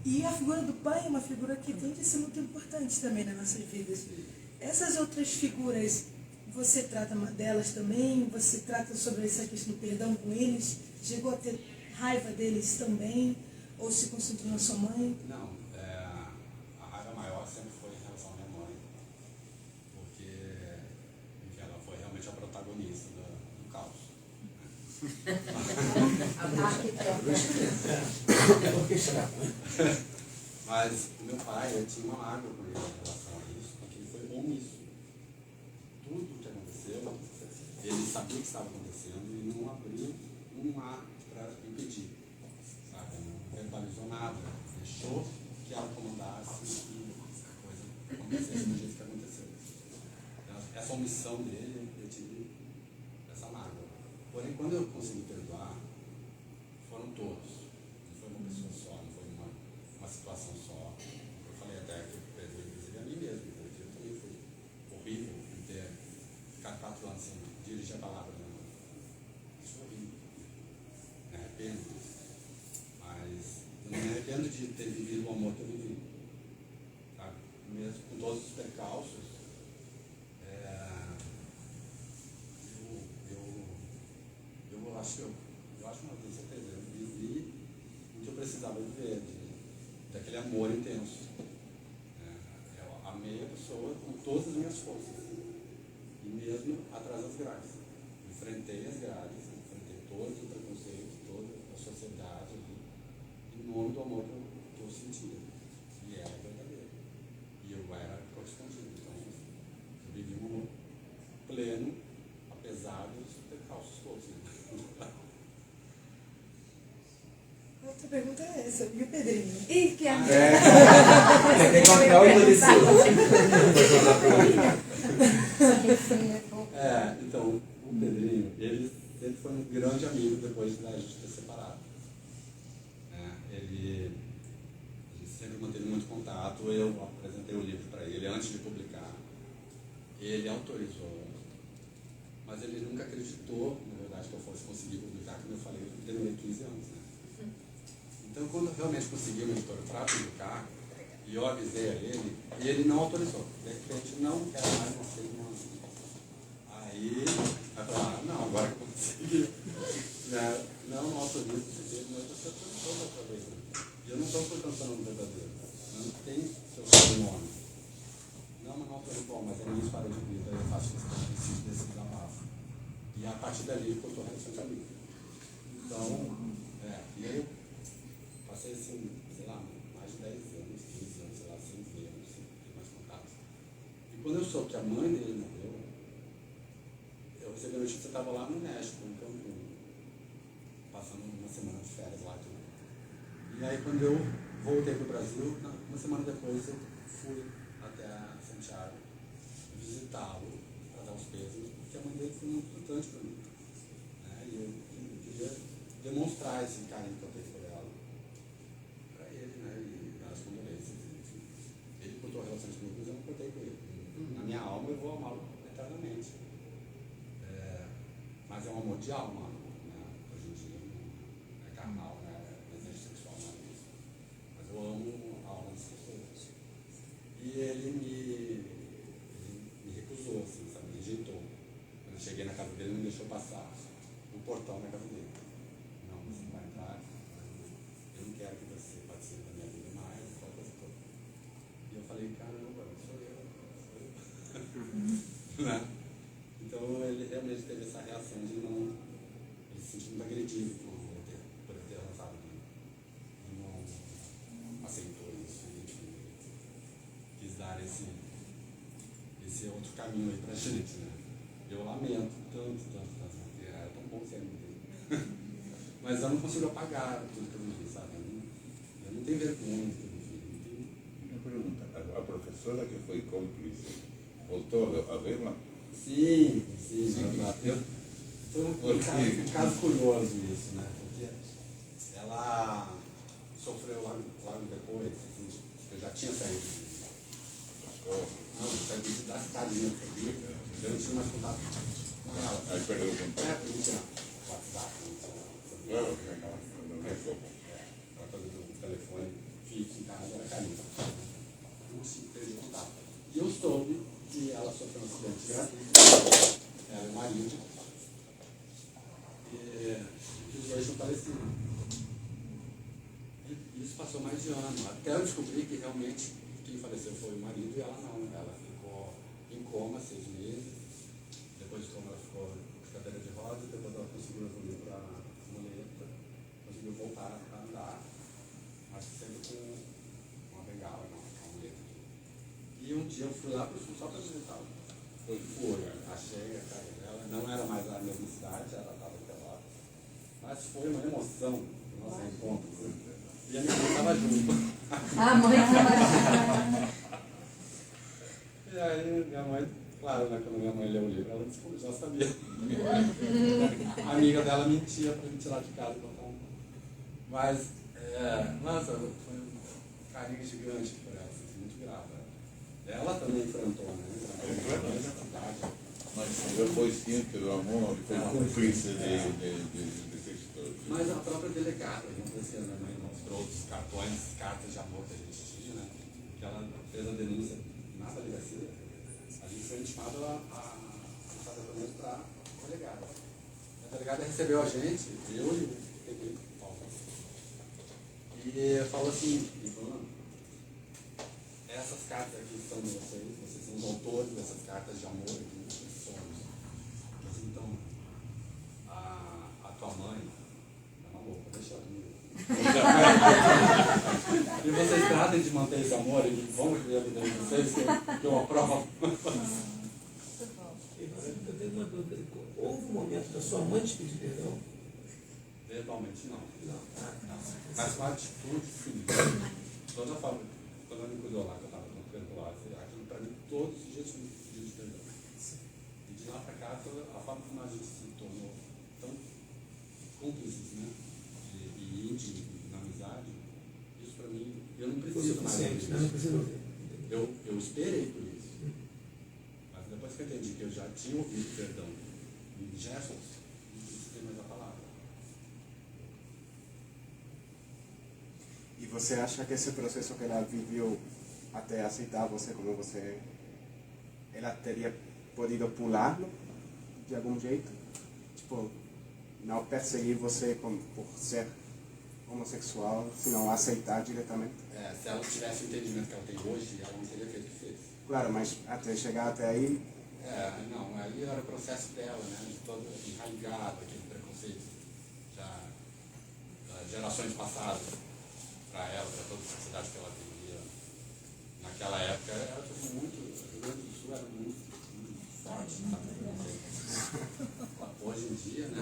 e a figura do pai é uma figura que tem de ser muito importante também nas nossas vidas. Essas outras figuras, você trata delas também? Você trata sobre essa questão do perdão com eles? Chegou a ter raiva deles também? Ou se concentrou na sua mãe? Não, a raiva maior sempre foi em relação à minha mãe, porque enfim, ela foi realmente a protagonista do caos. Mas o meu pai, eu tinha uma mágoa com ele em relação a isso, porque ele foi omisso. Tudo que aconteceu, ele sabia o que estava acontecendo e não abriu um ar para impedir. Sabe? Não verbalizou nada, deixou que ela comandasse e a coisa acontecesse do jeito que aconteceu. Então, essa omissão dele, eu tive essa mágoa. Porém, quando eu consegui perdoar, foram todos. Não foi uma pessoa só, não foi uma situação só. Eu falei até que eu perdoei, inclusive, a mim mesmo, porque eu também fui horrível em ter ficado 4 anos sem dirigir a palavra. Né? Isso é horrível. Me arrependo disso. Mas eu não me arrependo de ter vivido o amor que eu vivi. Sabe? Mesmo com todos os percalços, eu acho não, tenho certeza, eu vivi o que eu precisava viver, daquele amor intenso. Eu amei a pessoa com todas as minhas forças, e mesmo atrás das grades. Enfrentei as grades, enfrentei todos os preconceitos, toda a sociedade, em nome do amor que eu sentia, e era verdadeiro. E eu era correspondido. Então, eu vivi um amor pleno, apesar dos percalços todos. Né? Outra pergunta é essa, e o Pedrinho? Ih, que a Tem que comprar o endureceu. Então, o Pedrinho, ele sempre foi um grande amigo depois da gente ter separado. A gente sempre manteve muito contato, eu apresentei o livro para ele antes de publicar. Ele autorizou, mas ele nunca acreditou, na verdade, que eu fosse conseguir publicar, como eu falei, eu demorei 15 anos. Né? Então, quando eu realmente consegui uma editora para publicar, e eu avisei a ele, e ele não autorizou. De repente, não quero mais, não sei, não. Aí, vai falar, não, agora que eu consegui. Não autorizo, mas você autorizou outra vez. E eu não estou cantando no verdadeiro. Não tem seu sobrenome. Não, mas não autorizou, mas é minha história de vida, eu faço isso, eu preciso desse desabafo. E a partir dali, eu estou relacionando comigo. Então, e aí eu passei assim, sei lá, mais de 10 anos, 15 anos, sei lá, sem ver, sem ter mais contato. E quando eu soube que a mãe dele morreu, eu recebi a notícia que eu estava lá no México, em Cancún, passando uma semana de férias lá. E aí quando eu voltei para o Brasil, uma semana depois eu fui até Santiago visitá-lo, para dar os pesos, porque a mãe dele foi muito importante para mim. E eu queria demonstrar esse carinho que eu tenho por ela, para ele, e as condolências, enfim. Ele cortou relações comigo, mas eu não cortei com ele. Na minha alma eu vou amá-lo eternamente. Mas é um amor de alma, hoje em dia não é carnal, não é desejo sexual, não é isso. Mas eu amo a alma das pessoas. E ele me recusou, assim, sabe, me rejeitou. Quando eu cheguei na casa dele, ele não me deixou passar no portão da casa dele. Não, você não vai entrar, eu não quero que você participe da minha vida mais, aquela coisa toda. E eu falei, caramba, sou eu. Né? Então ele realmente teve essa reação de não. Ele se sentiu muito agredido por eu ter lançado. Ele não aceitou isso e quis dar esse outro caminho aí pra gente, né? Eu lamento tanto, porque era tão bom ser amigo dele. Mas eu não consigo apagar tudo que eu vivi, sabe? Eu não tenho vergonha do que eu vivi. Uma pergunta, a professora que foi cúmplice, voltou a vê-la? Sim. Foi um caso curioso isso, né? Porque ela sofreu logo depois, assim, eu já tinha saído da cidade, sabia? Eu não tinha mais contato com ela. Aí perdeu o contato. É, porque não tinha WhatsApp, não tinha. Claro, que aquela não é fogo. Aquela coisa do telefone fixo em casa era carinho. Então, assim, perdi contato. E eu soube que ela sofreu um acidente gratuito. Ela e o marido. E os dois são falecidos. E isso passou mais de ano. Até eu descobri que realmente quem faleceu foi o marido e ela não. Ela ficou em coma 6 meses. Depois de coma ela ficou com cadeira de rodas. Depois ela conseguiu evoluir para muleta. Conseguiu voltar a andar. Mas sempre com uma bengala, não, uma muleta. E um dia eu fui lá só para visitá-la. Fui, achei a casa dela. Não era mais a mesma cidade, ela estava em Pelotas. Mas foi uma emoção o nosso encontro. E a minha mãe estava junto. A mãe estava E aí minha mãe, claro, né, quando minha mãe leu o livro, ela descobriu, já sabia. A amiga dela mentia para me tirar de casa. Mas, nossa, foi um carinho gigante por ela, assim, muito grata. Ela também enfrentou, né? Mas ela foi ciente do amor, foi cúmplice dessa história. Mas a própria delegada, a minha mãe mostrou os cartões, cartas de amor que a gente tinha, né? Que ela fez a denúncia na delegacia. A gente foi intimado a tratamento para a delegada. A delegada recebeu a gente, eu e o Pedro Paulo. E falou assim, essas cartas aqui são de vocês são os autores dessas cartas de amor aqui, vocês somos. Mas então, a tua mãe é uma louca, deixa ela comigo. E vocês tratem de manter esse amor e vão viver a vida de vocês, que eu aprovo. Eu tenho uma dúvida. Houve um momento da sua mãe te pedir perdão? Verbalmente não. Não. Mas com a atitude, sim. Toda a forma, quando ela me cuidou lá, que eu estava no tuberculose, aquilo para mim todos os dias foi um pedido de perdão. E de lá para cá, toda a forma como a gente se tornou tão cúmplices, né? E íntimos na amizade, isso para mim, eu não preciso mais ouvir não precisa ouvir. Eu esperei por isso. Mas depois que eu entendi que eu já tinha ouvido perdão em gestos, não precisei mais a palavra. E você acha que esse processo que ela viveu até aceitar você como você, ela teria podido pulá-lo de algum jeito? Tipo, não perseguir você por ser homossexual, senão aceitar diretamente? Se ela tivesse o entendimento que ela tem hoje, ela não teria feito o que fez. Claro, mas até chegar até aí... Não, aí era o processo dela, né? De todo enraigado, aquele preconceito já gerações passadas para ela, para toda a sociedade que ela vivia. Naquela época era tudo muito, o Rio Grande do Sul era muito forte, sabe? Hoje em dia, né?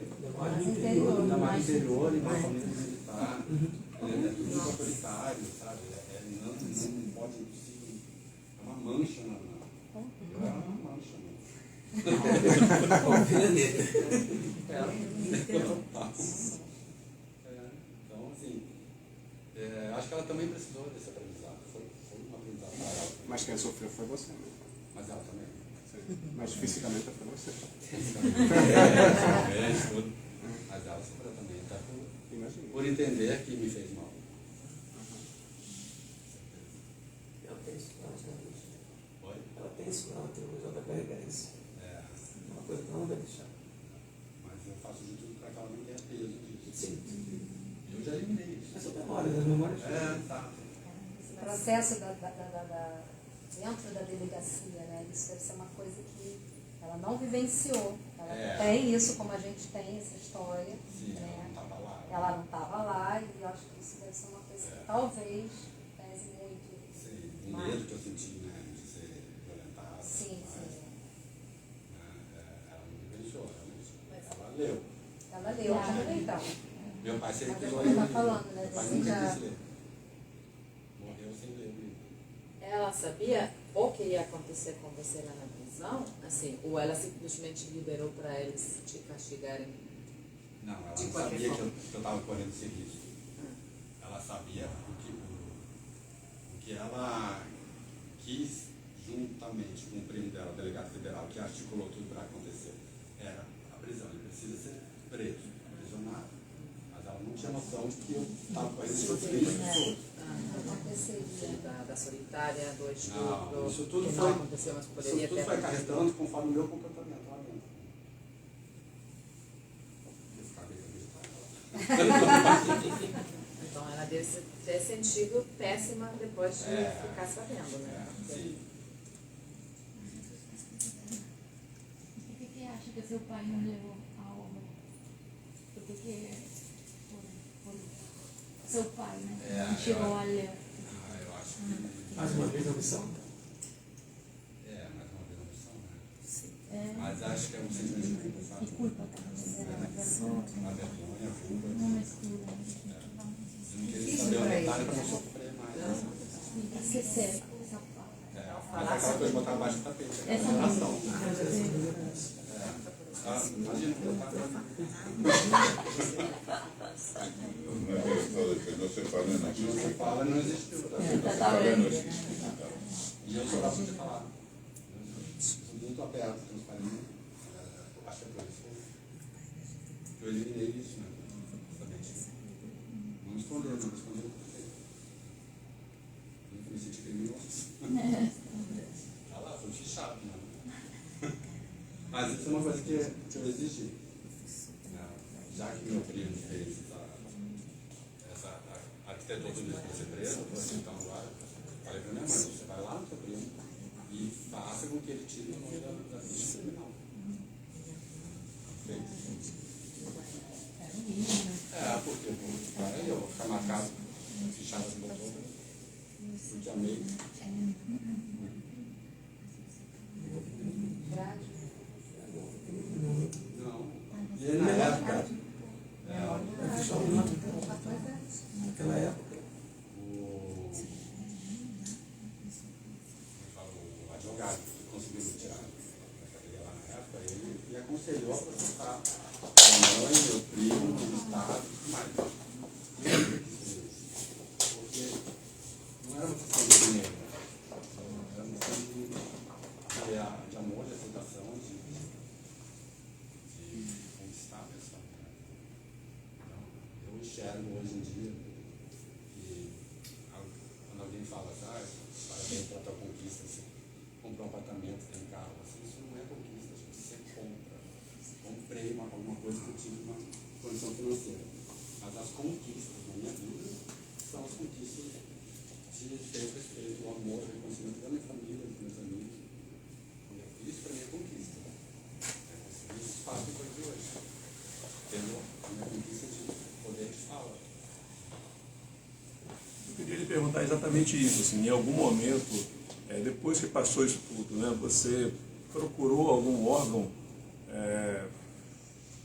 Ainda mais interior e uma família militar, é tudo autoritário, sabe? Não pode ser, é uma mancha eu era uma mancha, Então, assim, acho que ela também precisou desse aprendizado. Foi um aprendizado para ela. Mas quem sofreu foi você, né? Mas ela também. Mas fisicamente foi você. Tudo. Mas ela sofreu também, tá? Imagina. Por entender que me fez mal. Ela tem isso, Oi? ela tem isso, ela tem ela vai carregar isso. É uma coisa que ela não vai deixar. Mas eu faço de tudo para que ela não tenha peso disso. Sim. Eu já eliminei isso. Essa memória, das memórias. Tá. esse processo dentro da delegacia, né? Isso deve ser uma coisa que ela não vivenciou. Ela tem isso, como a gente tem essa história. Sim, né? ela não estava lá. Ela não estava lá e eu acho que isso deve ser uma coisa que talvez pese muito. Sim, o medo que eu senti, né, de ser violentada. Sim, sim. Ela não vivenciou, realmente. Ela leu. Ela leu, então. Meu pai se Mas recusou você a ler tá o livro. falando, né, Meu pai desse nunca já- quis ler. Morreu sem ler o livro. Ela sabia o que ia acontecer com você lá na prisão? Assim, ou ela simplesmente liberou para eles te castigarem? Não, ela De não qualquer sabia que forma. eu estava correndo esse risco. Ela sabia o que ela quis juntamente com o primo dela, o delegado federal, que articulou tudo para acontecer, era a prisão. Ele precisa ser preso, aprisionado. Mas ela não tinha noção de que eu estava com esse sofrimento. Da solitária, do estupro, Não, isso tudo que foi, não aconteceu, mas poderia isso tudo ter foi acontecido. acarretando conforme o meu comportamento lá dentro. Eu ficava bem. Então ela deve ter sentido péssima depois de ficar sabendo, né? Sim. Por que acha que seu pai não levou a obra? Por que seu pai, né? Não chegou a ler? Eu acho que... Mais uma vez a missão? Mais uma vez a missão, né? É. Mas acho que é um sentimento de culpa, sabe? E culpa também. A vergonha, a culpa. Não mistura. Eu não queria saber o detalhe para não sofrer mais. Esquecer essa parte. Mas aquela coisa de botar abaixo do tapete. Essa relação. Imagina que eu estava... Una cosa que no se fala en aquí. Não se fala, não existiu. Tá? E eu sou rápido de falar. Eu sou muito aberto, transparente. Acho que é por isso que eu eliminei isso, né? Justamente. Não esconder, não esconder o que eu fiz. Não me senti criminoso. Tá lá, foi fichado, né? Mas isso é uma coisa que eu exigi. Já que meu primo fez essa arquitetura tudo isso para ser preso, eu falei assim, então agora, falei para minha mãe, você vai lá no seu primo e faça com que ele tire o nome da ficha criminal. Fez. Porque aí eu vou ficar marcado, fichado assim, doutor, porque amei. Não. E aí, na época, naquela época, o advogado que conseguiu me tirar da cadeia lá na época, ele me aconselhou a processar a mãe, meu primo, o Estado e tudo mais. Porque não era uma questão de dinheiro, era uma questão de amor, de aceitação, de conquistar a pessoa. Eu enxergo hoje em dia que quando alguém fala assim, parabéns pela tua conquista, você comprou um apartamento, tem um carro, assim, isso não é conquista, você compra. Comprei alguma coisa que eu tive uma condição financeira. Mas as conquistas na minha vida são as conquistas de ter o respeito, o amor, o reconhecimento da minha família, dos meus amigos. Isso para mim é conquista. É conseguir esse espaço que eu de hoje. Tendo a minha conquista de poder de fala. Eu queria lhe perguntar exatamente isso, assim, em algum momento, depois que passou isso tudo, né, você procurou algum órgão,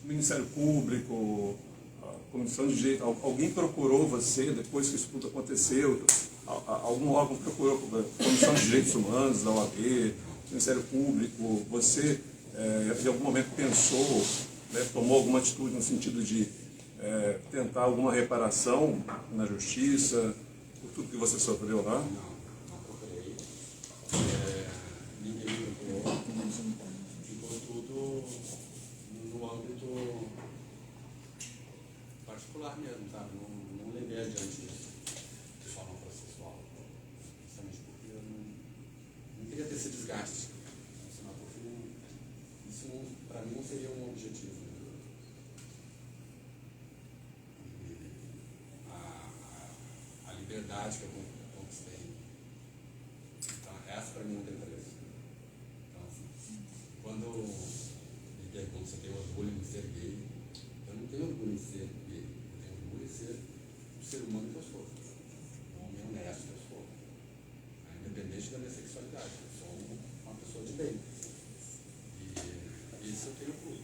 Ministério Público, a Comissão de Direito, alguém procurou você depois que isso tudo aconteceu? Algum órgão procurou, Comissão de Direitos Humanos, da OAB, Ministério Público, você em algum momento pensou, né, tomou alguma atitude no sentido de tentar alguma reparação na justiça por tudo que você sofreu lá? Não procurei. Ninguém me procurou. Ficou tudo no âmbito particular mesmo, sabe? Não levei adiante isso de forma processual. Justamente porque eu não queria ter esse desgaste. Isso para mim não seria um objetivo. A liberdade que eu conquistei. Então, essa para mim não tem preço. Então, assim, quando me perguntam se eu tenho orgulho de ser gay, eu não tenho orgulho de ser gay. Eu tenho orgulho de ser o ser humano que eu sou. O homem honesto que eu sou. Independente da minha sexualidade. Eu sou uma pessoa de bem. E isso eu tenho orgulho.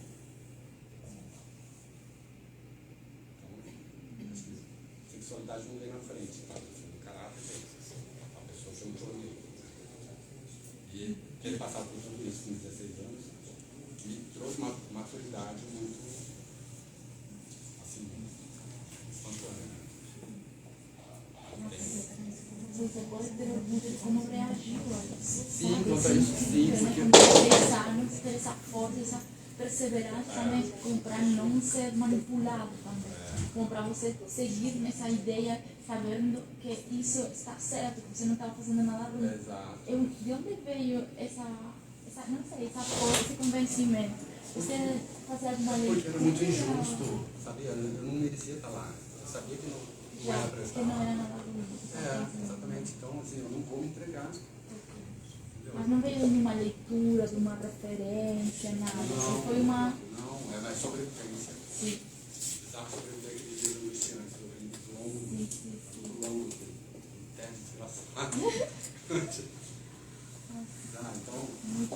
Então, acho que sexualidade não vem na frente, tá? O caráter vem. A pessoa que eu me tornei. E ter passado por tudo isso com 16 anos me trouxe uma maturidade muito, assim, instantânea. você pode ter dúvida de como reagir a isso. Sim, quanto a isso, sim, porque... Não ter essa força, essa perseverança também, para não ser manipulado também. Como para você seguir nessa ideia, sabendo que isso está certo, que você não está fazendo nada ruim. Exato. De onde veio essa não sei, essa força, esse convencimento? Você fazia alguma leitura? Porque era muito injusto, sabia? Eu não merecia estar lá. Eu sabia que não era para estar que não lá. era nada ruim. Exatamente. Então, assim, eu não vou me entregar. Mas não veio de uma leitura, de uma referência, nada. Não, foi uma... Não, é mais sobrevivência. Sim. Precisava sobreviver aquele dia do Luciano, longo, terra desgraçado. Então, eu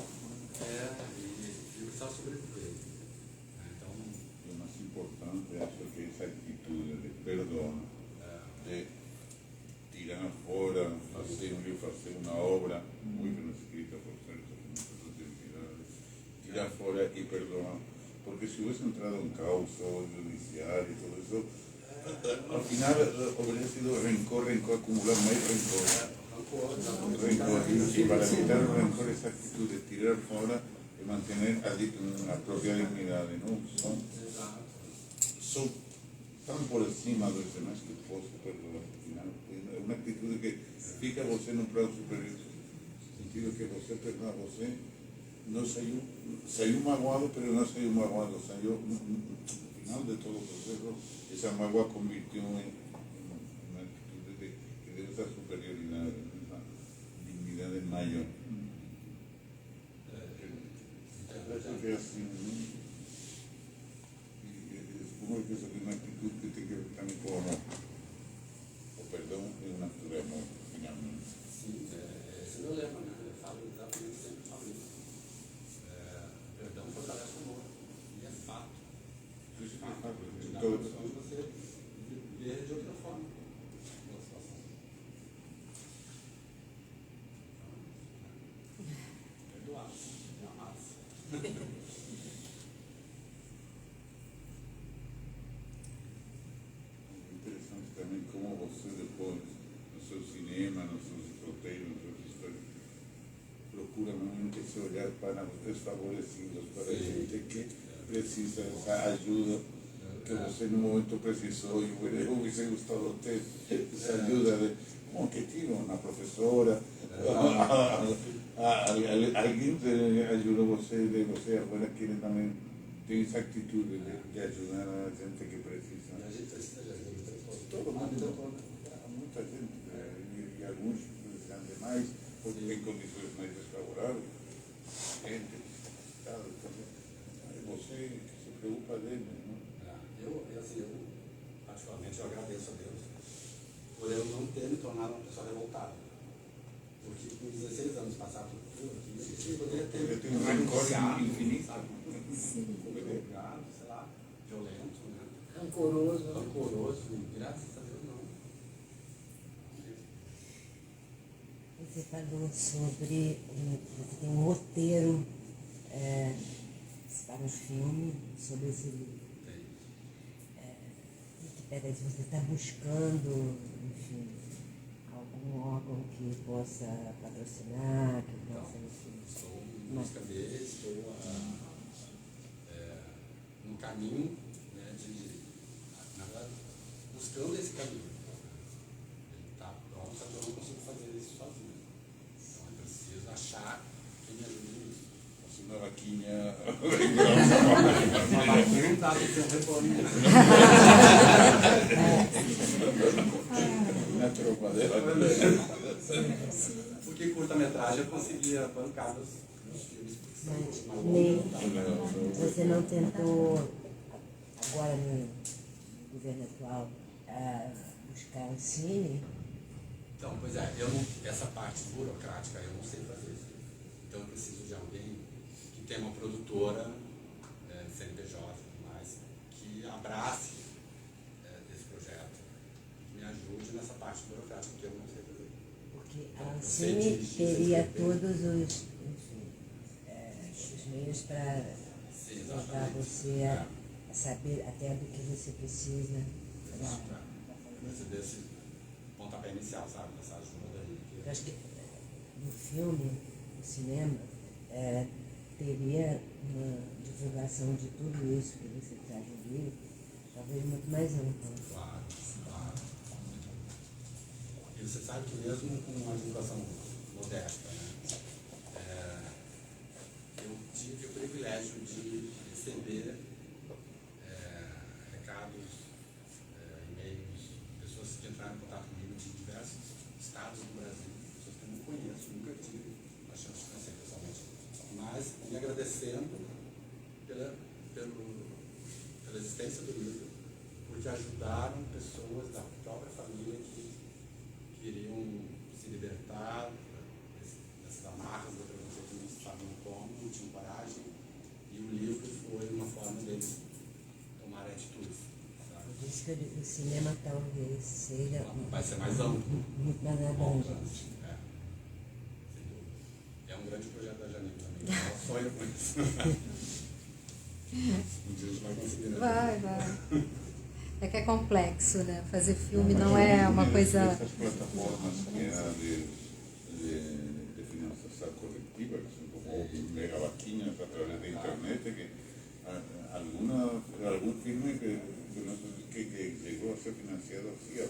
precisava sobreviver. Então, lo más importante acho que esa actitud de perdón, de tirar afuera, hacer un libro, hacer una obra muy bien escrita, por cierto, con muchas autenticidades, tirar afuera y perdonar. Porque si hubiese entrado en causa judicial y todo eso, al final hubiera sido rencor, acumular más rencor. Y para evitar el rencor, esa actitud de tirar fuera y mantener la propia dignidad, ¿no? Son tan por encima de los demás que posso perdoar. É uma atitude que fica você num plano superior, no sentido que você perdoa você, não saiu magoado, mas não saiu magoado, saiu no final de todo o processo, essa mágoa convirtiu em uma atitude que deu essa superioridade, essa dignidade maior. Acho que é assim, supongo que essa é uma atitude que tem que ver também com o amor. O perdão é uma atitude de amor, finalmente. Sim, esse é o meu lema, né? Eu falo exatamente, sempre falo isso. Perdão fortalece o amor. E é fato. Isso é fato. Dá a condição de você viver de outra forma. Uma situação. Perdoar. Amar. Interessante também como você depois, no seu cinema, nos seus roteiros, nas suas histórias, procura realmente esse olhar para os desfavorecidos, para a gente que precisa dessa ajuda que você no momento precisou e eu hubiese gostado ter essa ajuda de, como que tiro, uma professora, alguém ajudou você, de você agora querer também ter essa atitude de ajudar a gente que precisa. A gente precisa de ajuda. Todo mundo, muita gente, e alguns precisam de mais, porque tem condições mais desfavoráveis, gente necessitada também. Você que se preocupa dele, não? Eu particularmente, eu agradeço a Deus por eu não ter me tornado uma pessoa revoltada. Porque com 16 anos passar por tudo aqui, eu poderia ter um rancor infinito, sabe? Sim. Obrigado, sei lá, violento, né? Rancoroso. E graças a Deus não. Você falou sobre, você tem um roteiro para um filme sobre esse livro. Wikipedia, você está buscando, enfim, algum órgão que possa patrocinar, que possa, enfim... Estou em busca dele, estou no caminho, né, na verdade, buscando esse caminho. Ele está pronto, só que eu não consigo fazer isso sozinho. Então eu preciso achar quem me ajude nisso. uma vaquinha. Não dá para ter um retorno. Na tropa dela. Porque curta-metragem eu conseguia bancar os filmes. Mas nem você não tentou, agora no governo atual, buscar um cine? Então, pois é, essa parte burocrática eu não sei fazer. Então eu preciso de alguém que tenha uma produtora, CNPJ e tudo mais, que abrace esse projeto, que me ajude nessa parte burocrática que eu não sei fazer. Porque a Ancine teria todos os meios para ajudar você a saber até do que você precisa. Precisa desse pontapé inicial, sabe? Dessa ajuda aí. Eu acho que no filme, no cinema, teria uma divulgação de tudo isso que você traz no livro, talvez muito mais ampla. Claro, claro. E você sabe que mesmo com uma divulgação modesta, né? Eu tive o privilégio de receber recados, e-mails, pessoas que entraram em contato comigo de diversos estados do Brasil, pessoas que eu não conheço, nunca tive a chance de conhecer pessoalmente, mas me agradecendo pela existência do livro, porque ajudaram pessoas da própria família que queriam se libertar dessas amarras do preconceito, que não sabiam como, não tinham coragem, e o livro foi uma forma deles tomarem atitudes. Por isso que o cinema talvez seja vai ser mais amplo, muito mais abrangente. É um grande projeto da Janine também, ela sonha com isso. Um dia a gente vai conseguir, né? Vai. É que é complexo, né? Fazer filme não é uma coisa... Estas plataformas que há de financiação coletiva, que são como mega vaquinas a través de internet, que algún filme que llegó a ser financiado así,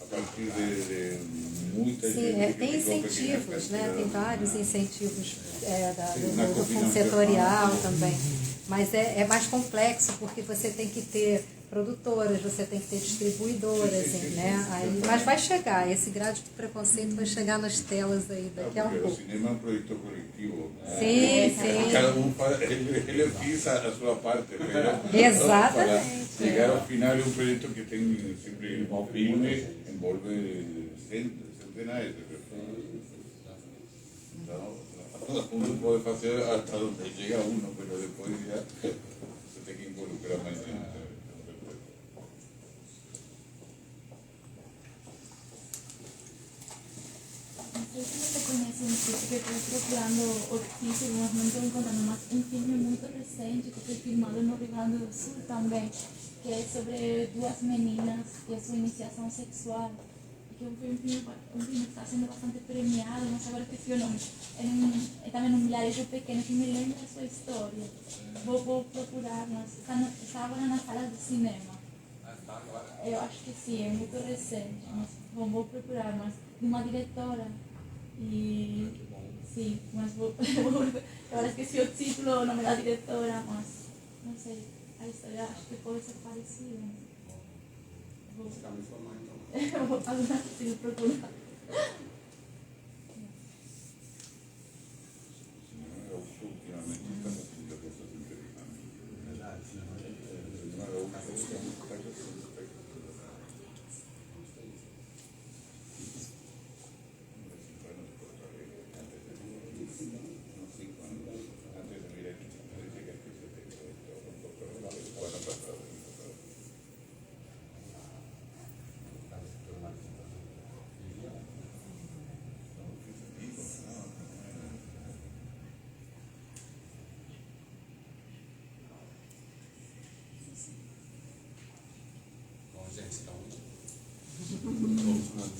a partir de muita gente. Tem incentivos, né? Tem vários incentivos do fundo setorial também. Mas é mais complexo porque você tem que ter produtoras, você tem que ter distribuidoras, né? Aí, mas vai chegar, esse grau de preconceito vai chegar nas telas aí daqui a um pouco. O cinema é um projeto coletivo. Sim. Cada ele fez a sua parte. Exatamente. Para chegar ao final é um projeto que tem sempre um filme, envolve centenares de pessoas. Então, uno pode fazer até onde chega uno, mas depois já você tem que involucrar mais gente. No sé si você conhece um sítio que eu estou procurando o título, mas não estou encontrando, mas um filme muito recente que foi filmado no Rio Grande do Sul também, que é sobre duas meninas e a sua iniciação sexual. Que é um filme que está sendo bastante premiado, não sei agora esqueci o nome. É também um vilarejo pequeno que me lembra a sua história. Vou procurar, mas está agora nas salas de cinema. Eu acho que sim, é muito recente, mas vou procurar, mas de uma diretora. E sim, mas agora esqueci o título, o nome da diretora, mas não sei, a história acho que pode ser parecida. Vou ficar me informando então. Eu vou fazer assim, procurar. Eu ultimamente estamos haciendo cosas interesantes. Verdade, cinema é uma coisa que é muito interessante.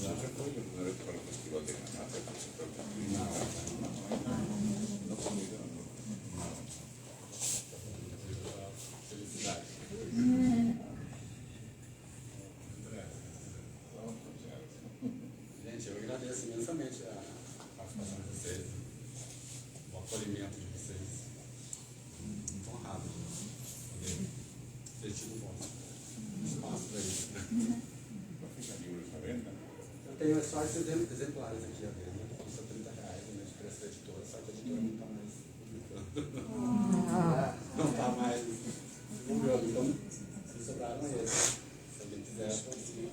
Já foi uma vez para o Festival de Granada, não comigo, felicidade. Gente, eu agradeço imensamente a participação de vocês, o acolhimento de vocês. Muito honrado de poder ter tido um espaço para isso. Eu tenho só esses exemplares aqui à venda, custa R$30, o meu preço da editora, só que a editora não está mais publicando. Não está mais divulgando, então se sobraram esses. Se alguém quiser, pode sim.